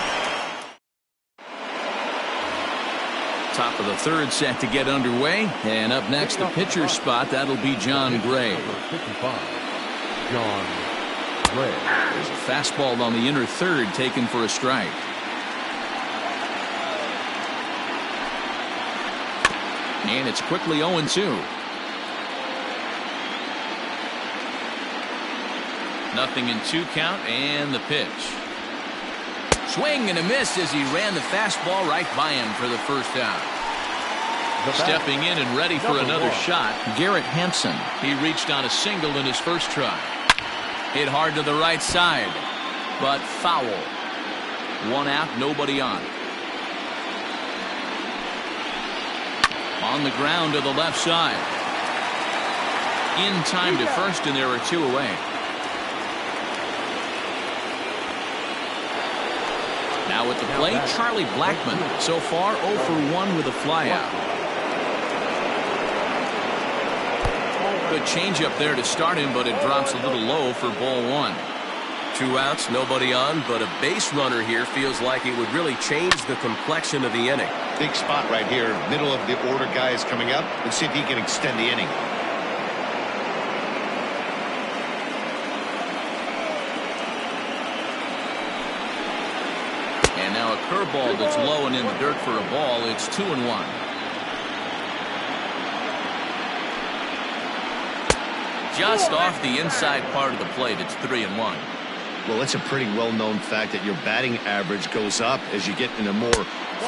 Top of the third set to get underway. And up next, the pitcher's spot. That'll be John Gray. 55, John Gray. There's a fastball on the inner third taken for a strike. And it's quickly 0-2. 0-2 count and the pitch. Swing and a miss as he ran the fastball right by him for the first out. Stepping in and ready for another shot, Garrett Hampson. He reached on a single in his first try. Hit hard to the right side, but foul. One out, nobody on. On the ground to the left side. In time to first, and there are two away. Now at the plate, Charlie Blackman. So far, 0 for 1 with a flyout. Good changeup there to start him, but it drops a little low for ball one. 2 outs, nobody on, but a base runner here feels like it would really change the complexion of the inning. Big spot right here. Middle of the order guy is coming up. Let's see if he can extend the inning. And now a curveball that's low and in the dirt for a ball. It's 2-1. Just off the inside part of the plate. It's 3-1. Well, it's a pretty well-known fact that your batting average goes up as you get into more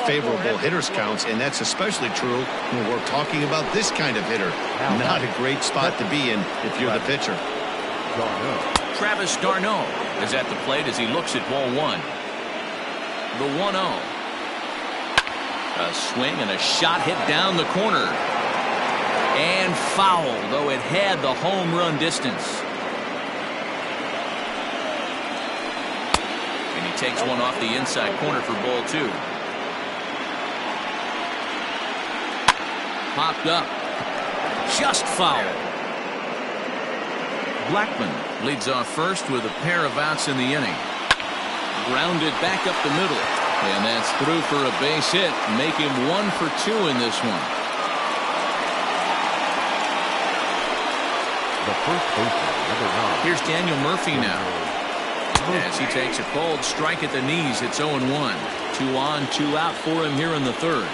favorable hitters counts, and that's especially true when we're talking about this kind of hitter. Not a great spot to be in if you're the pitcher. Travis d'Arnaud is at the plate as he looks at ball one. The 1-0. A swing and a shot hit down the corner. And foul, though it had the home run distance. takes one off the inside corner for ball 2. Popped up. Just foul. Blackman leads off first with a pair of outs in the inning. Grounded back up the middle. And that's through for a base hit. Make him 1 for 2 in this one. The first baseman, number 9. Here's Daniel Murphy now. As he takes a cold strike at the knees, it's 0-1. 2 on, 2 out for him here in the third.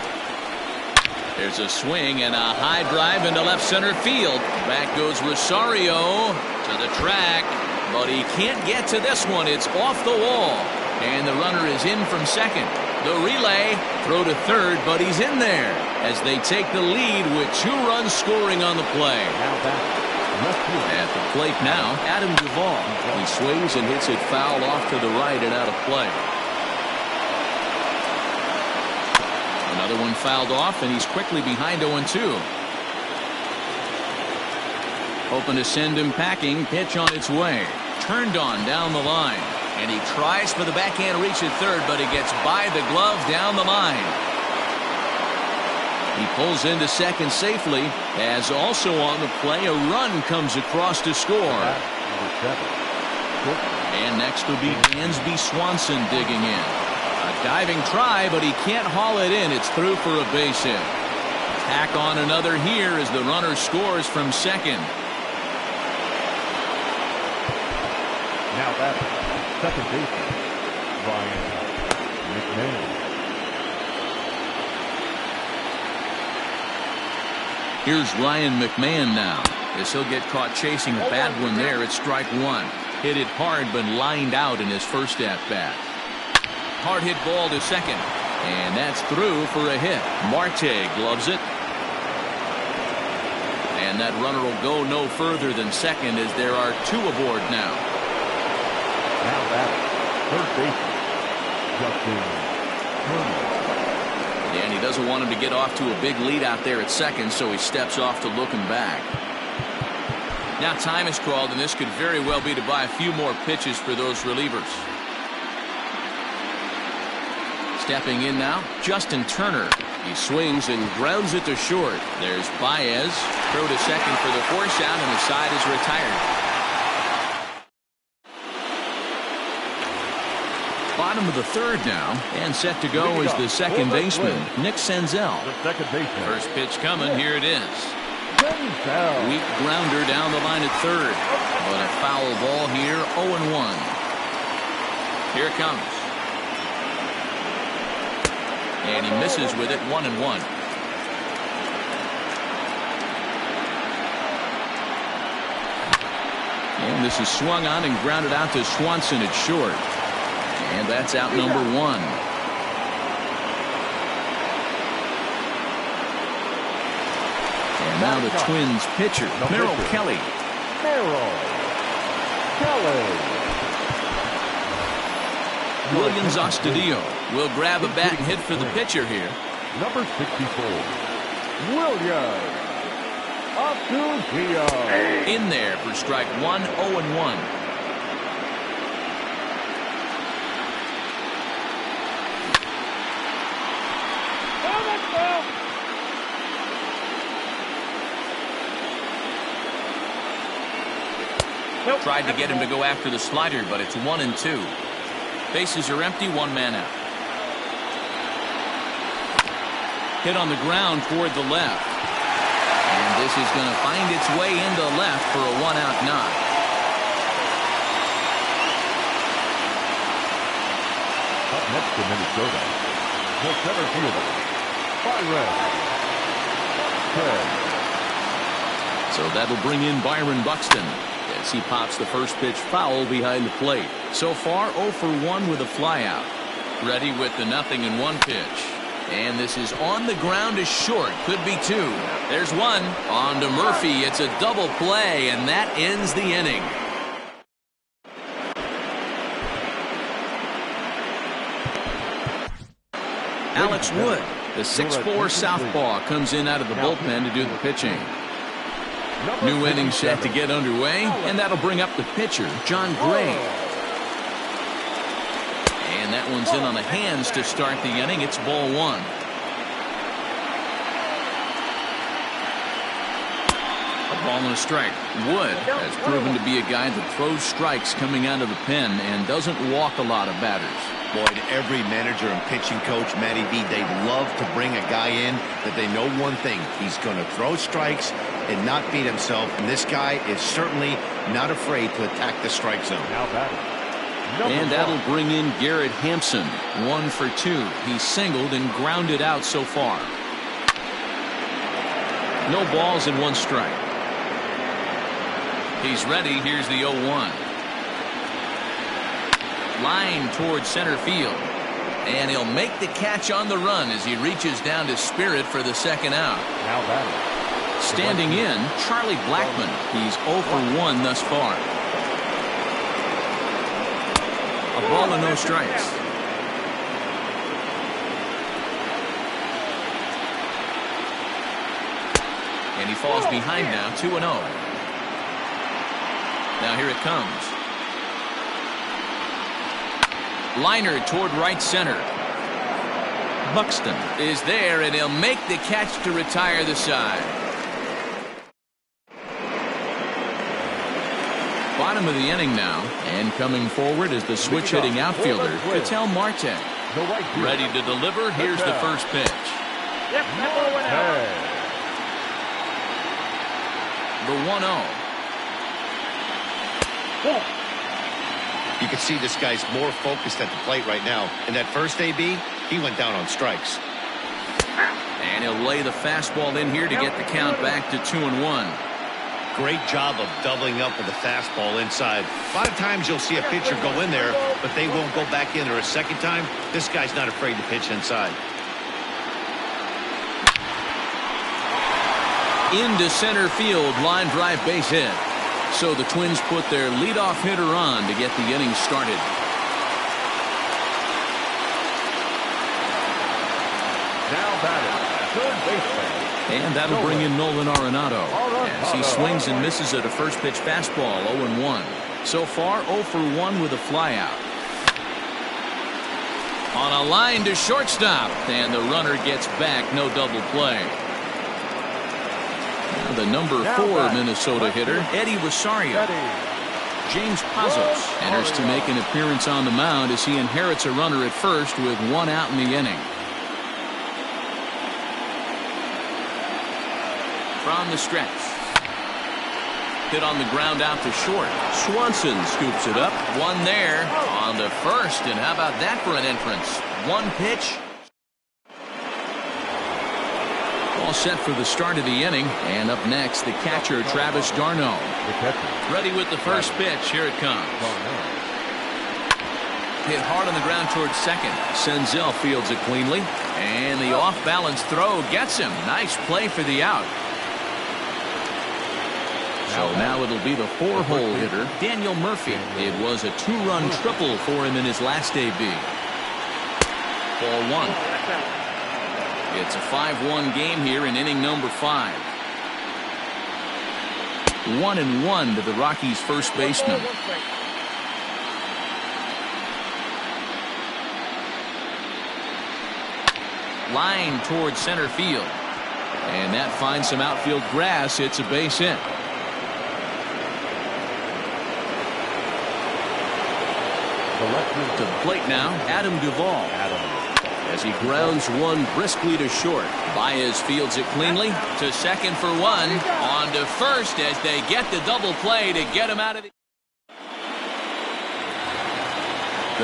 There's a swing and a high drive into left center field. Back goes Rosario to the track, but he can't get to this one. It's off the wall, and the runner is in from second. The relay, throw to third, but he's in there as they take the lead with 2 runs scoring on the play. At the plate now, Adam Duvall. He swings and hits it foul off to the right and out of play. Another one fouled off, and he's quickly behind 0-2. Hoping to send him packing. Pitch on its way. Turned on down the line. And he tries for the backhand reach at third, but he gets by the glove down the line. He pulls into second safely, as also on the play a run comes across to score. And next will be Dansby Swanson digging in. A diving try, but he can't haul it in. It's through for a base hit. Tack on another here as the runner scores from second. Now that's second baseman, Ryan McMahon. Here's Ryan McMahon now, as he'll get caught chasing a bad one there at strike 1. Hit it hard, but lined out in his first at-bat. Hard hit ball to second, and that's through for a hit. Marte gloves it. And that runner will go no further than second, as there are 2 aboard now. Now that's third baseman, Justin Turner. And he doesn't want him to get off to a big lead out there at second, so he steps off to looking back. Now time is called, and this could very well be to buy a few more pitches for those relievers. Stepping in now, Justin Turner. He swings and grounds it to short. There's Baez. Throw to second for the force out, and the side is retired. Bottom of the third now, and set to go is the second baseman, Nick Senzel. The second baseman. First pitch coming, here it is. Senzel. Weak grounder down the line at third, but a foul ball here, 0-1. Here it comes. And he misses with it, 1-1. And this is swung on and grounded out to Swanson at short. And that's out number 1. And now the Twins pitcher, Merrill Kelly. Merrill Kelly. Williams Astudillo will grab a bat and hit for the pitcher here. Number 64, Williams Astudillo. In there for strike 1, 0-1. Tried to get him to go after the slider, but it's 1-2. Bases are empty, 1 man out. Hit on the ground toward the left. And this is going to find its way into left for a 1-out knock. Up next to Minnesota, the center fielder, Byron Buxton. So that'll bring in Byron Buxton as he pops the first pitch foul behind the plate. So far 0 for 1 with a flyout. Ready with the 0-1 pitch. And this is on the ground is short. Could be 2. There's 1. On to Murphy. It's a double play, and that ends the inning. Alex Wood, the 6'4 southpaw, comes in out of the bullpen to do the pitching. New inning set to get underway, and that'll bring up the pitcher, John Gray. That one's in on the hands to start the inning. It's ball one. A ball and a strike. Wood has proven to be a guy that throws strikes coming out of the pen and doesn't walk a lot of batters. Boyd, every manager and pitching coach, Matty B, they love to bring a guy in that they know one thing. He's going to throw strikes and not beat himself. And this guy is certainly not afraid to attack the strike zone. Now batting. And that'll bring in Garrett Hampson. 1 for 2. He singled and grounded out so far. No balls and 1 strike. He's ready. Here's the 0-1. Line towards center field. And he'll make the catch on the run as he reaches down to Spirit for the second out. Now batting. Standing in, Charlie Blackmon. He's 0 for 1 thus far. A ball and no strikes. And he falls behind now, 2-0. Now here it comes. Liner toward right center. Buxton is there, and he'll make the catch to retire the side. Bottom of the inning now, and coming forward is the switch-hitting outfielder, Ketel Marte. Ready to deliver. Here's the first pitch. The 1-0. You can see this guy's more focused at the plate right now. And that first AB, he went down on strikes. And he'll lay the fastball in here to get the count back to 2-1. Great job of doubling up with the fastball inside. A lot of times you'll see a pitcher go in there, but they won't go back in there a second time. This guy's not afraid to pitch inside. Into center field, line drive base hit. So the Twins put their leadoff hitter on to get the inning started. Now batting, third baseman. And that'll bring in Nolan Arenado as he swings and misses at a first pitch fastball. 0-1. So far 0 for 1 with a flyout. On a line to shortstop, and the runner gets back. No double play. Now the number 4 Minnesota hitter, Eddie Rosario. James Pazos enters to make an appearance on the mound as he inherits a runner at first with 1 out in the inning. From the stretch. Hit on the ground out to short. Swanson scoops it up. 1 there on the first. And how about that for an entrance? 1 pitch. All set for the start of the inning. And up next, the catcher, Travis d'Arnaud. Ready with the first pitch. Here it comes. Hit hard on the ground towards second. Senzel fields it cleanly. And the off-balance throw gets him. Nice play for the out. So now it'll be the 4-hole hitter, Daniel Murphy. It was a 2-run triple for him in his last AB. Ball 1. It's a 5-1 game here in inning number 5. 1-1 to the Rockies' first baseman. Line towards center field. And that finds some outfield grass. It's a base hit. To the plate now, Adam Duvall. As he grounds 1 briskly to short. Baez fields it cleanly to second for 1. On to first as they get the double play to get him out of the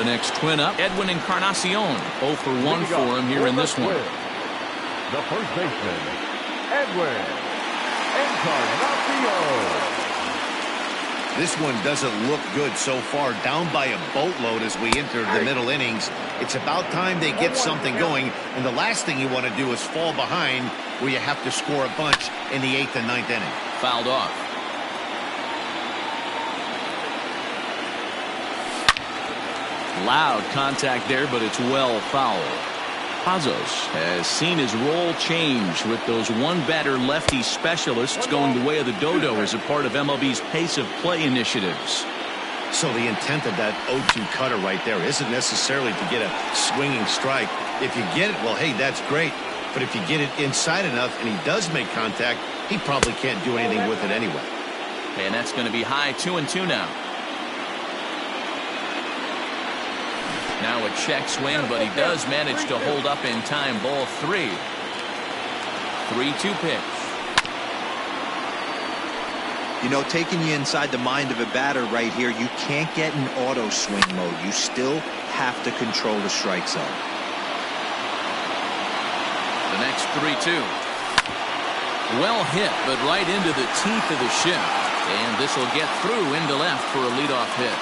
next Twin up, Edwin Encarnacion. 0 for 1 for him here in this one. The first baseman, Edwin Encarnacion. This one doesn't look good so far. Down by a boatload as we enter the middle innings. It's about time they get something going. And the last thing you want to do is fall behind where you have to score a bunch in the 8th and 9th inning. Fouled off. Loud contact there, but it's well foul. Pazos has seen his role change with those 1-batter lefty specialists going the way of the dodo as a part of MLB's pace of play initiatives. So the intent of that 0-2 cutter right there isn't necessarily to get a swinging strike. If you get it, well, hey, that's great. But if you get it inside enough and he does make contact, he probably can't do anything with it anyway. And that's going to be high 2-2 now. Now a check swing, but he does manage to hold up in time. Ball 3. 3-2 pitch. You know, taking you inside the mind of a batter right here, you can't get in auto swing mode. You still have to control the strike zone. The next 3-2. Well hit, but right into the teeth of the shift. And this will get through into left for a leadoff hit.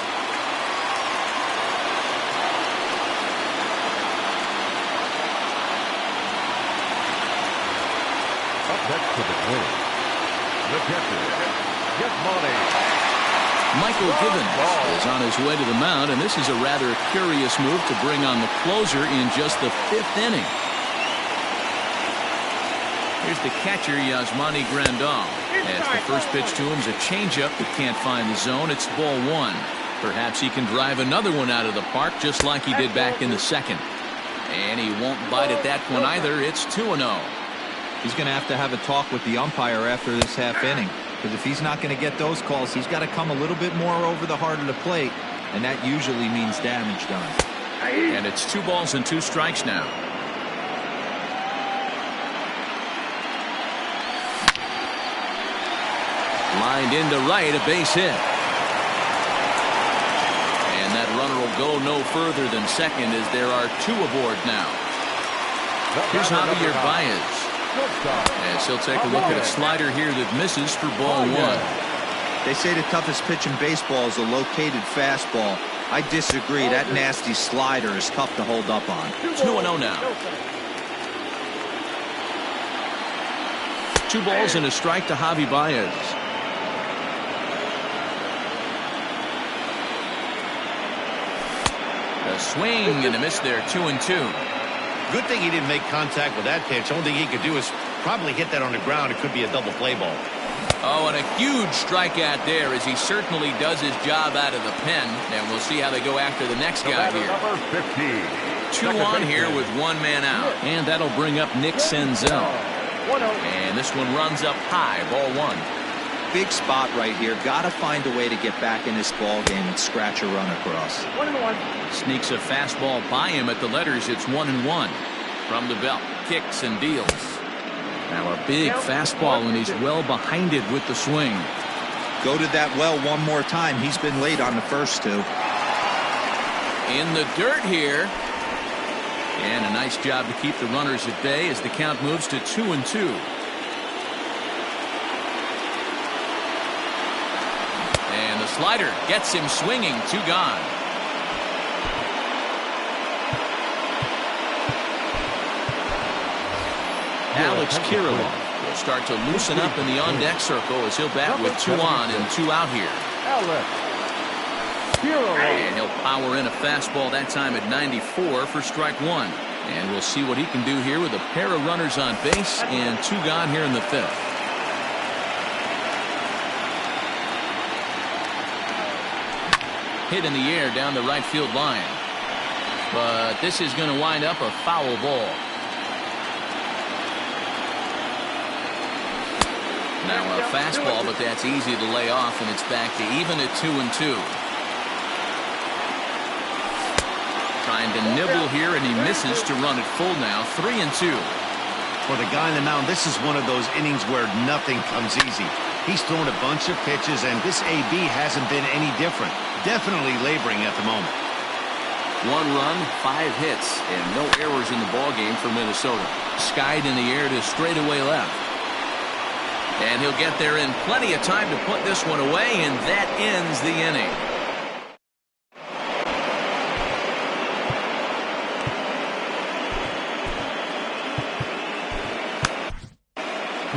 Up next to the plate, the catcher, get money. Michael Givens is on his way to the mound, and this is a rather curious move to bring on the closer in just the 5th inning. Here's the catcher, Yasmani Grandal. As the first pitch to him is a changeup that can't find the zone. It's ball 1. Perhaps he can drive another one out of the park just like he did back in the 2nd. And he won't bite at that one either. It's 2-0. He's going to have a talk with the umpire after this half inning. Because if he's not going to get those calls, he's got to come a little bit more over the heart of the plate. And that usually means damage done. And it's 2 balls and 2 strikes now. Lined into right, a base hit. And that runner will go no further than second as there are 2 aboard now. Here's Javier Baez. As he'll take a look at a slider here that misses for ball 1. They say the toughest pitch in baseball is a located fastball. I disagree. That nasty slider is tough to hold up on. 2-0 now. 2 balls and a strike to Javi Baez. A swing and a miss there. 2-2. Good thing he didn't make contact with that pitch. Only thing he could do is probably hit that on the ground. It could be a double play ball. Oh, and a huge strikeout there as he certainly does his job out of the pen. And we'll see how they go after the next guy here. Number 15. 2 on here with 1 man out. And that'll bring up Nick Senzel. And this one runs up high. Ball 1. Big spot right here. Got to find a way to get back in this ball game and scratch a run across. 1-1. Sneaks a fastball by him at the letters. It's 1-1. From the belt, kicks and deals. Now a big fastball, and he's well behind it with the swing. Go to that well one more time. He's been late on the first 2. In the dirt here. And a nice job to keep the runners at bay as the count moves to 2-2. And the slider gets him swinging. 2 gone. Alex Kirilloff will start to loosen up in the on-deck circle as he'll bat with 2 on and 2 out here. And he'll power in a fastball that time at 94 for strike 1. And we'll see what he can do here with a pair of runners on base and 2 gone here in the 5th. Hit in the air down the right field line. But this is going to wind up a foul ball. Now a fastball, but that's easy to lay off, and it's back to even at 2-2. Trying to nibble here, and he misses to run it full now. 3-2. For the guy on the mound, this is one of those innings where nothing comes easy. He's thrown a bunch of pitches, and this AB hasn't been any different. Definitely laboring at the moment. 1 run, 5 hits, and no errors in the ballgame for Minnesota. Skied in the air to straightaway left. And he'll get there in plenty of time to put this one away, and that ends the inning.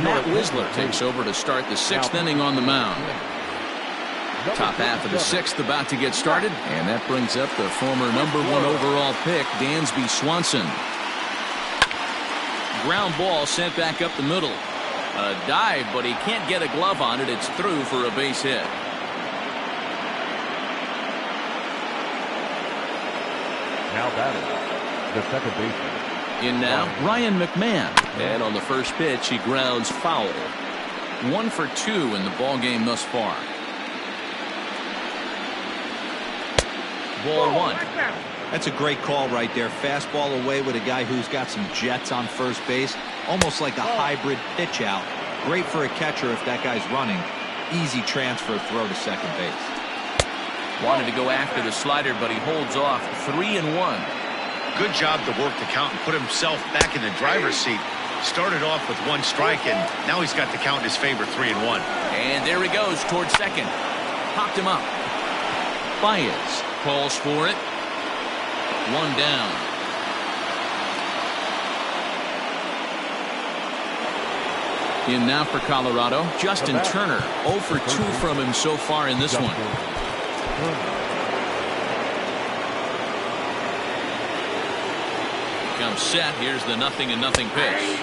Matt Wisler takes over to start the 6th inning on the mound. Top half of the 6th about to get started, and that brings up the former #1 overall pick, Dansby Swanson. Ground ball sent back up the middle. A dive, but he can't get a glove on it. It's through for a base hit. Now batting, the second baseman. In now, Ryan McMahon. And on the first pitch, he grounds foul. 1 for 2 in the ball game thus far. Ball 1. That's a great call right there. Fastball away with a guy who's got some jets on first base. Almost like a hybrid pitch out. Great for a catcher if that guy's running. Easy transfer throw to second base. Wanted to go after the slider, but he holds off. 3-1. Good job to work the count and put himself back in the driver's seat. Started off with 1 strike, and now he's got the count in his favor, 3-1. And there he goes towards second. Popped him up. Baez calls for it. 1 down. In now for Colorado, Justin Turner. 0 for 2 from him so far in this one. Comes set. Here's the 0-0 pitch.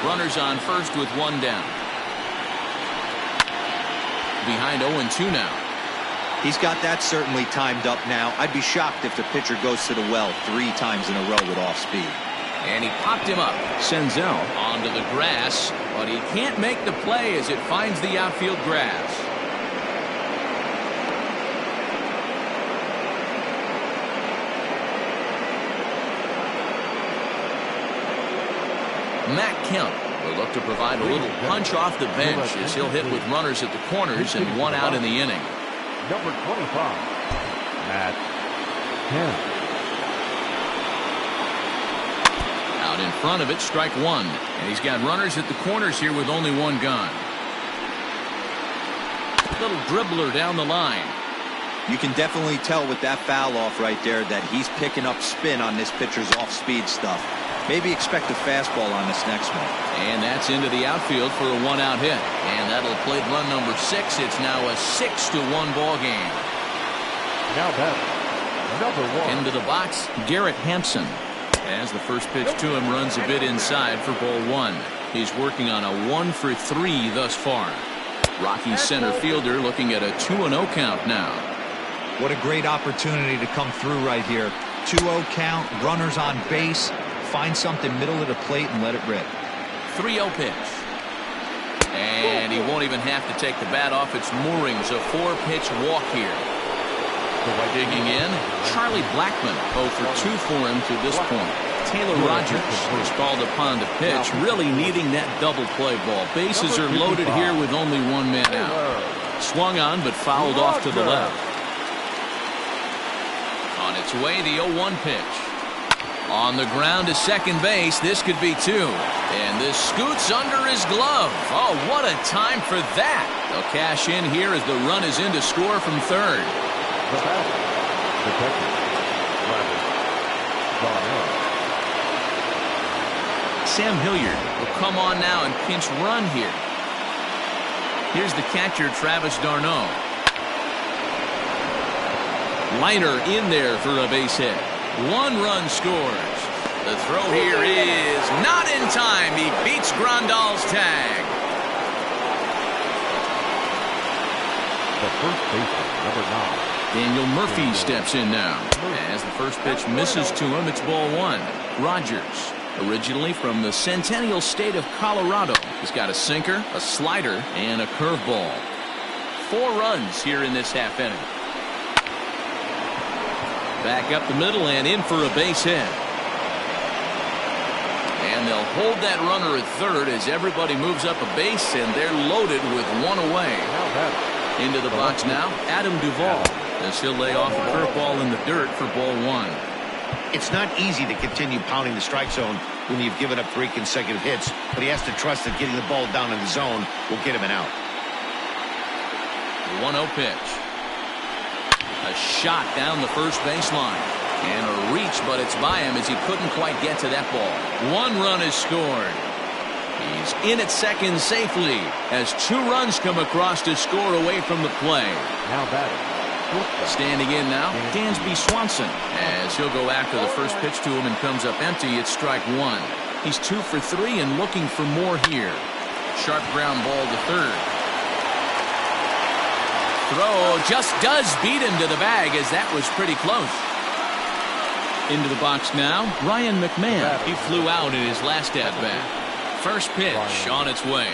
Runners on first with 1 down. Behind 0-2 now. He's got that certainly timed up now. I'd be shocked if the pitcher goes to the well 3 times in a row with off speed. And he popped him up. Senzel onto the grass, but he can't make the play as it finds the outfield grass. Matt Kemp will look to provide a little punch off the bench as he'll hit with runners at the corners and 1 out in the inning. Number 25, Matt Kemp. Out in front of it, strike 1. And he's got runners at the corners here with only 1 gone. Little dribbler down the line. You can definitely tell with that foul off right there that he's picking up spin on this pitcher's off-speed stuff. Maybe expect a fastball on this next one. And that's into the outfield for a 1-out hit. And that'll play run number 6. It's now a 6-1 ball game. Now batting, number 1. Into the box, Garrett Hampson. As the first pitch to him runs a bit inside for ball 1. He's working on a 1 for 3 thus far. Rocky center fielder looking at a 2-0 count now. What a great opportunity to come through right here. 2-0 count, runners on base. Find something middle of the plate and let it rip. 3-0 pitch. And he won't even have to take the bat off its moorings. A 4-pitch walk here. Digging in, Charlie Blackmon. 0 for 2 for him to this point. Taylor Rogers was called upon to pitch, really needing that double play ball. Bases are loaded here with only 1 man out. Swung on but fouled off to the left. On its way, the 0-1 pitch. On the ground to second base. This could be 2. And this scoots under his glove. Oh, what a time for that. They'll cash in here as the run is in to score from third. Sam Hilliard will come on now and pinch run here. Here's the catcher, Travis d'Arnaud. Liner in there for a base hit. 1 run scores. The throw here is not in time. He beats Grandal's tag. The first baseman, number 9. Daniel Murphy steps in now. As the first pitch misses to him, it's ball 1. Rogers, originally from the Centennial State of Colorado, has got a sinker, a slider, and a curveball. 4 runs here in this half inning. Back up the middle and in for a base hit. And they'll hold that runner at third as everybody moves up a base, and they're loaded with 1 away. Into the box now, Adam Duvall, as he'll lay off a curveball in the dirt for ball 1. It's not easy to continue pounding the strike zone when you've given up 3 consecutive hits, but he has to trust that getting the ball down in the zone will get him an out. The 1-0 pitch. A shot down the first baseline. And a reach, but it's by him as he couldn't quite get to that ball. 1 run is scored. He's in at second safely as 2 runs come across to score away from the play. Now batting. Standing in now, Dansby Swanson, as he'll go after the first pitch to him and comes up empty. It's strike 1. He's 2 for 3 and looking for more here. Sharp ground ball to third. throw just does beat him to the bag, as that was pretty close. Into the box now, Ryan McMahon. He flew out in his last at-bat. First pitch on its way.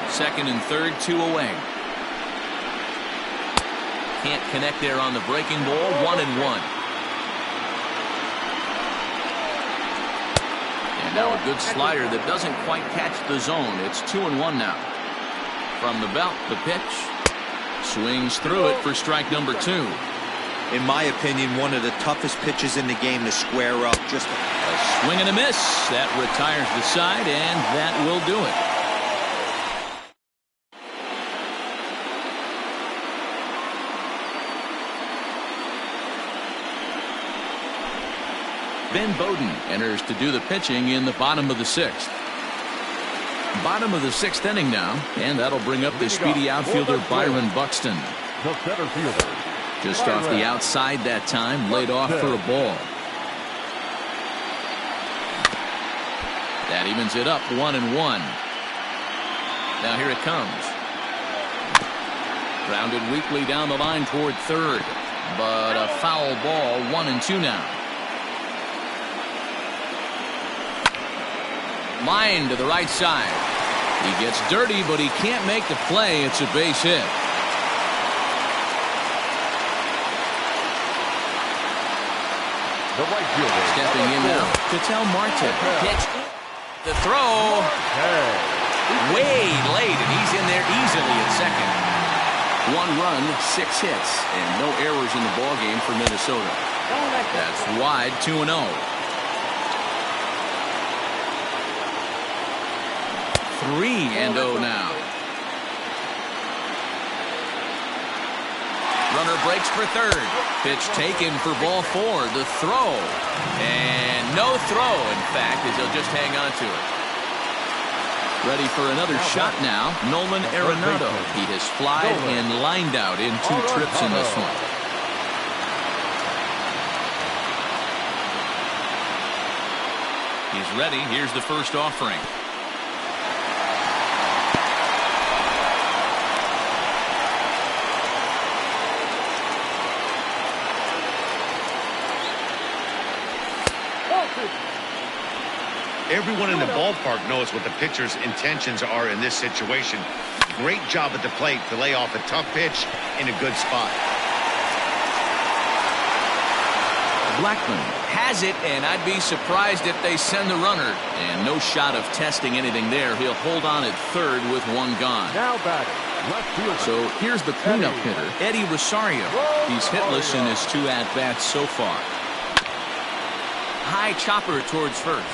Second and third, 2 away. Can't connect there on the breaking ball. 1-1. And now a good slider that doesn't quite catch the zone. It's 2-1 now. From the belt, the pitch. Swings through it for strike number 2. In my opinion, one of the toughest pitches in the game to square up. Just a swing and a miss. That retires the side, and that will do it. Ben Bowden enters to do the pitching in the bottom of the 6th. Bottom of the 6th inning now, and that'll bring up the speedy outfielder Byron Buxton. The center fielder. Just off the outside that time, laid off for a ball. That evens it up, 1-1. Now here it comes. Grounded weakly down the line toward third, but a foul ball, 1-2 now. Line to the right side. He gets dirty, but he can't make the play. It's a base hit. The right fielder. Stepping in now, Ketel Marte. Pitch. The throw. Way late, and he's in there easily at second. 1 run, 6 hits, and no errors in the ballgame for Minnesota. That's wide, 2-0. 3-0 now. Runner breaks for third. Pitch taken for ball 4. The throw. And no throw, in fact, as he'll just hang on to it. Ready for another shot now. Nolan Arenado. He has flied and lined out in 2 trips in this one. He's ready. Here's the first offering. Everyone in the ballpark knows what the pitcher's intentions are in this situation. Great job at the plate to lay off a tough pitch in a good spot. Blackman has it, and I'd be surprised if they send the runner. And no shot of testing anything there. He'll hold on at third with 1 gone. Now batting, left fielder. So here's the cleanup hitter, Eddie Rosario. He's hitless in his 2 at-bats so far. High chopper towards first.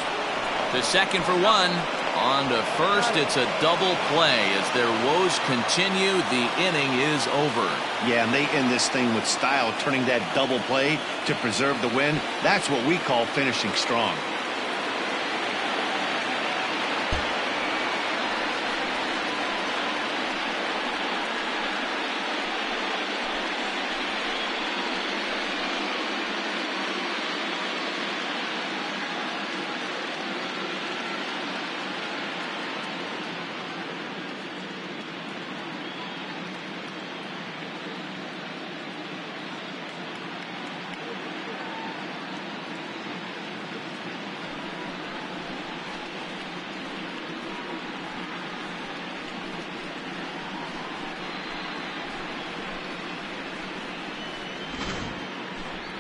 The second for 1. On to first, it's a double play. As their woes continue, the inning is over. Yeah, and they end this thing with style, turning that double play to preserve the win. That's what we call finishing strong.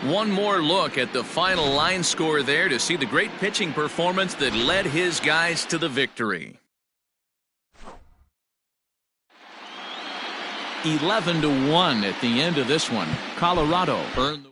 One more look at the final line score there to see the great pitching performance that led his guys to the victory. 11-1 at the end of this one. Colorado earned the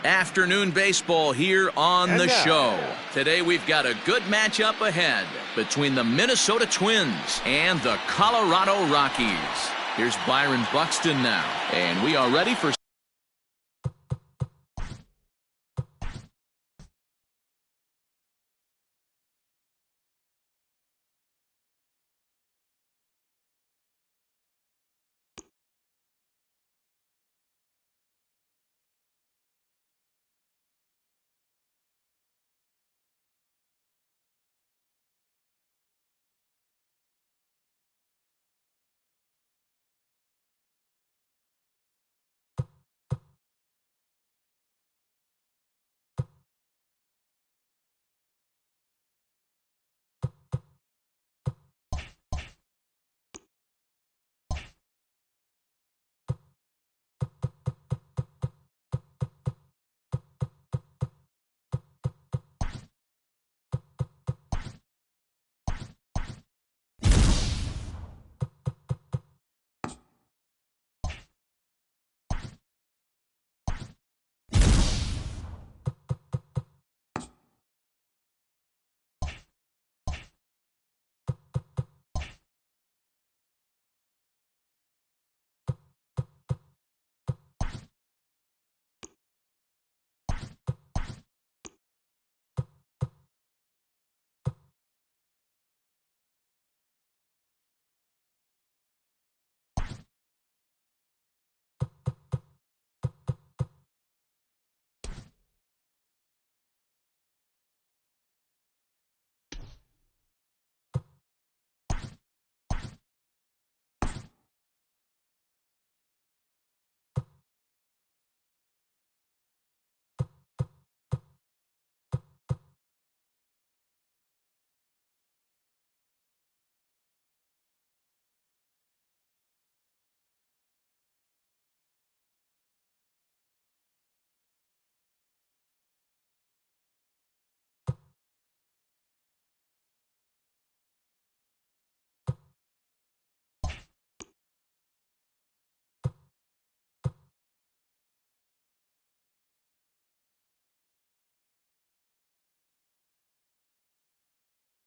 Afternoon baseball here on the show. Today we've got a good matchup ahead between the Minnesota Twins and the Colorado Rockies. Here's Byron Buxton now, and we are ready for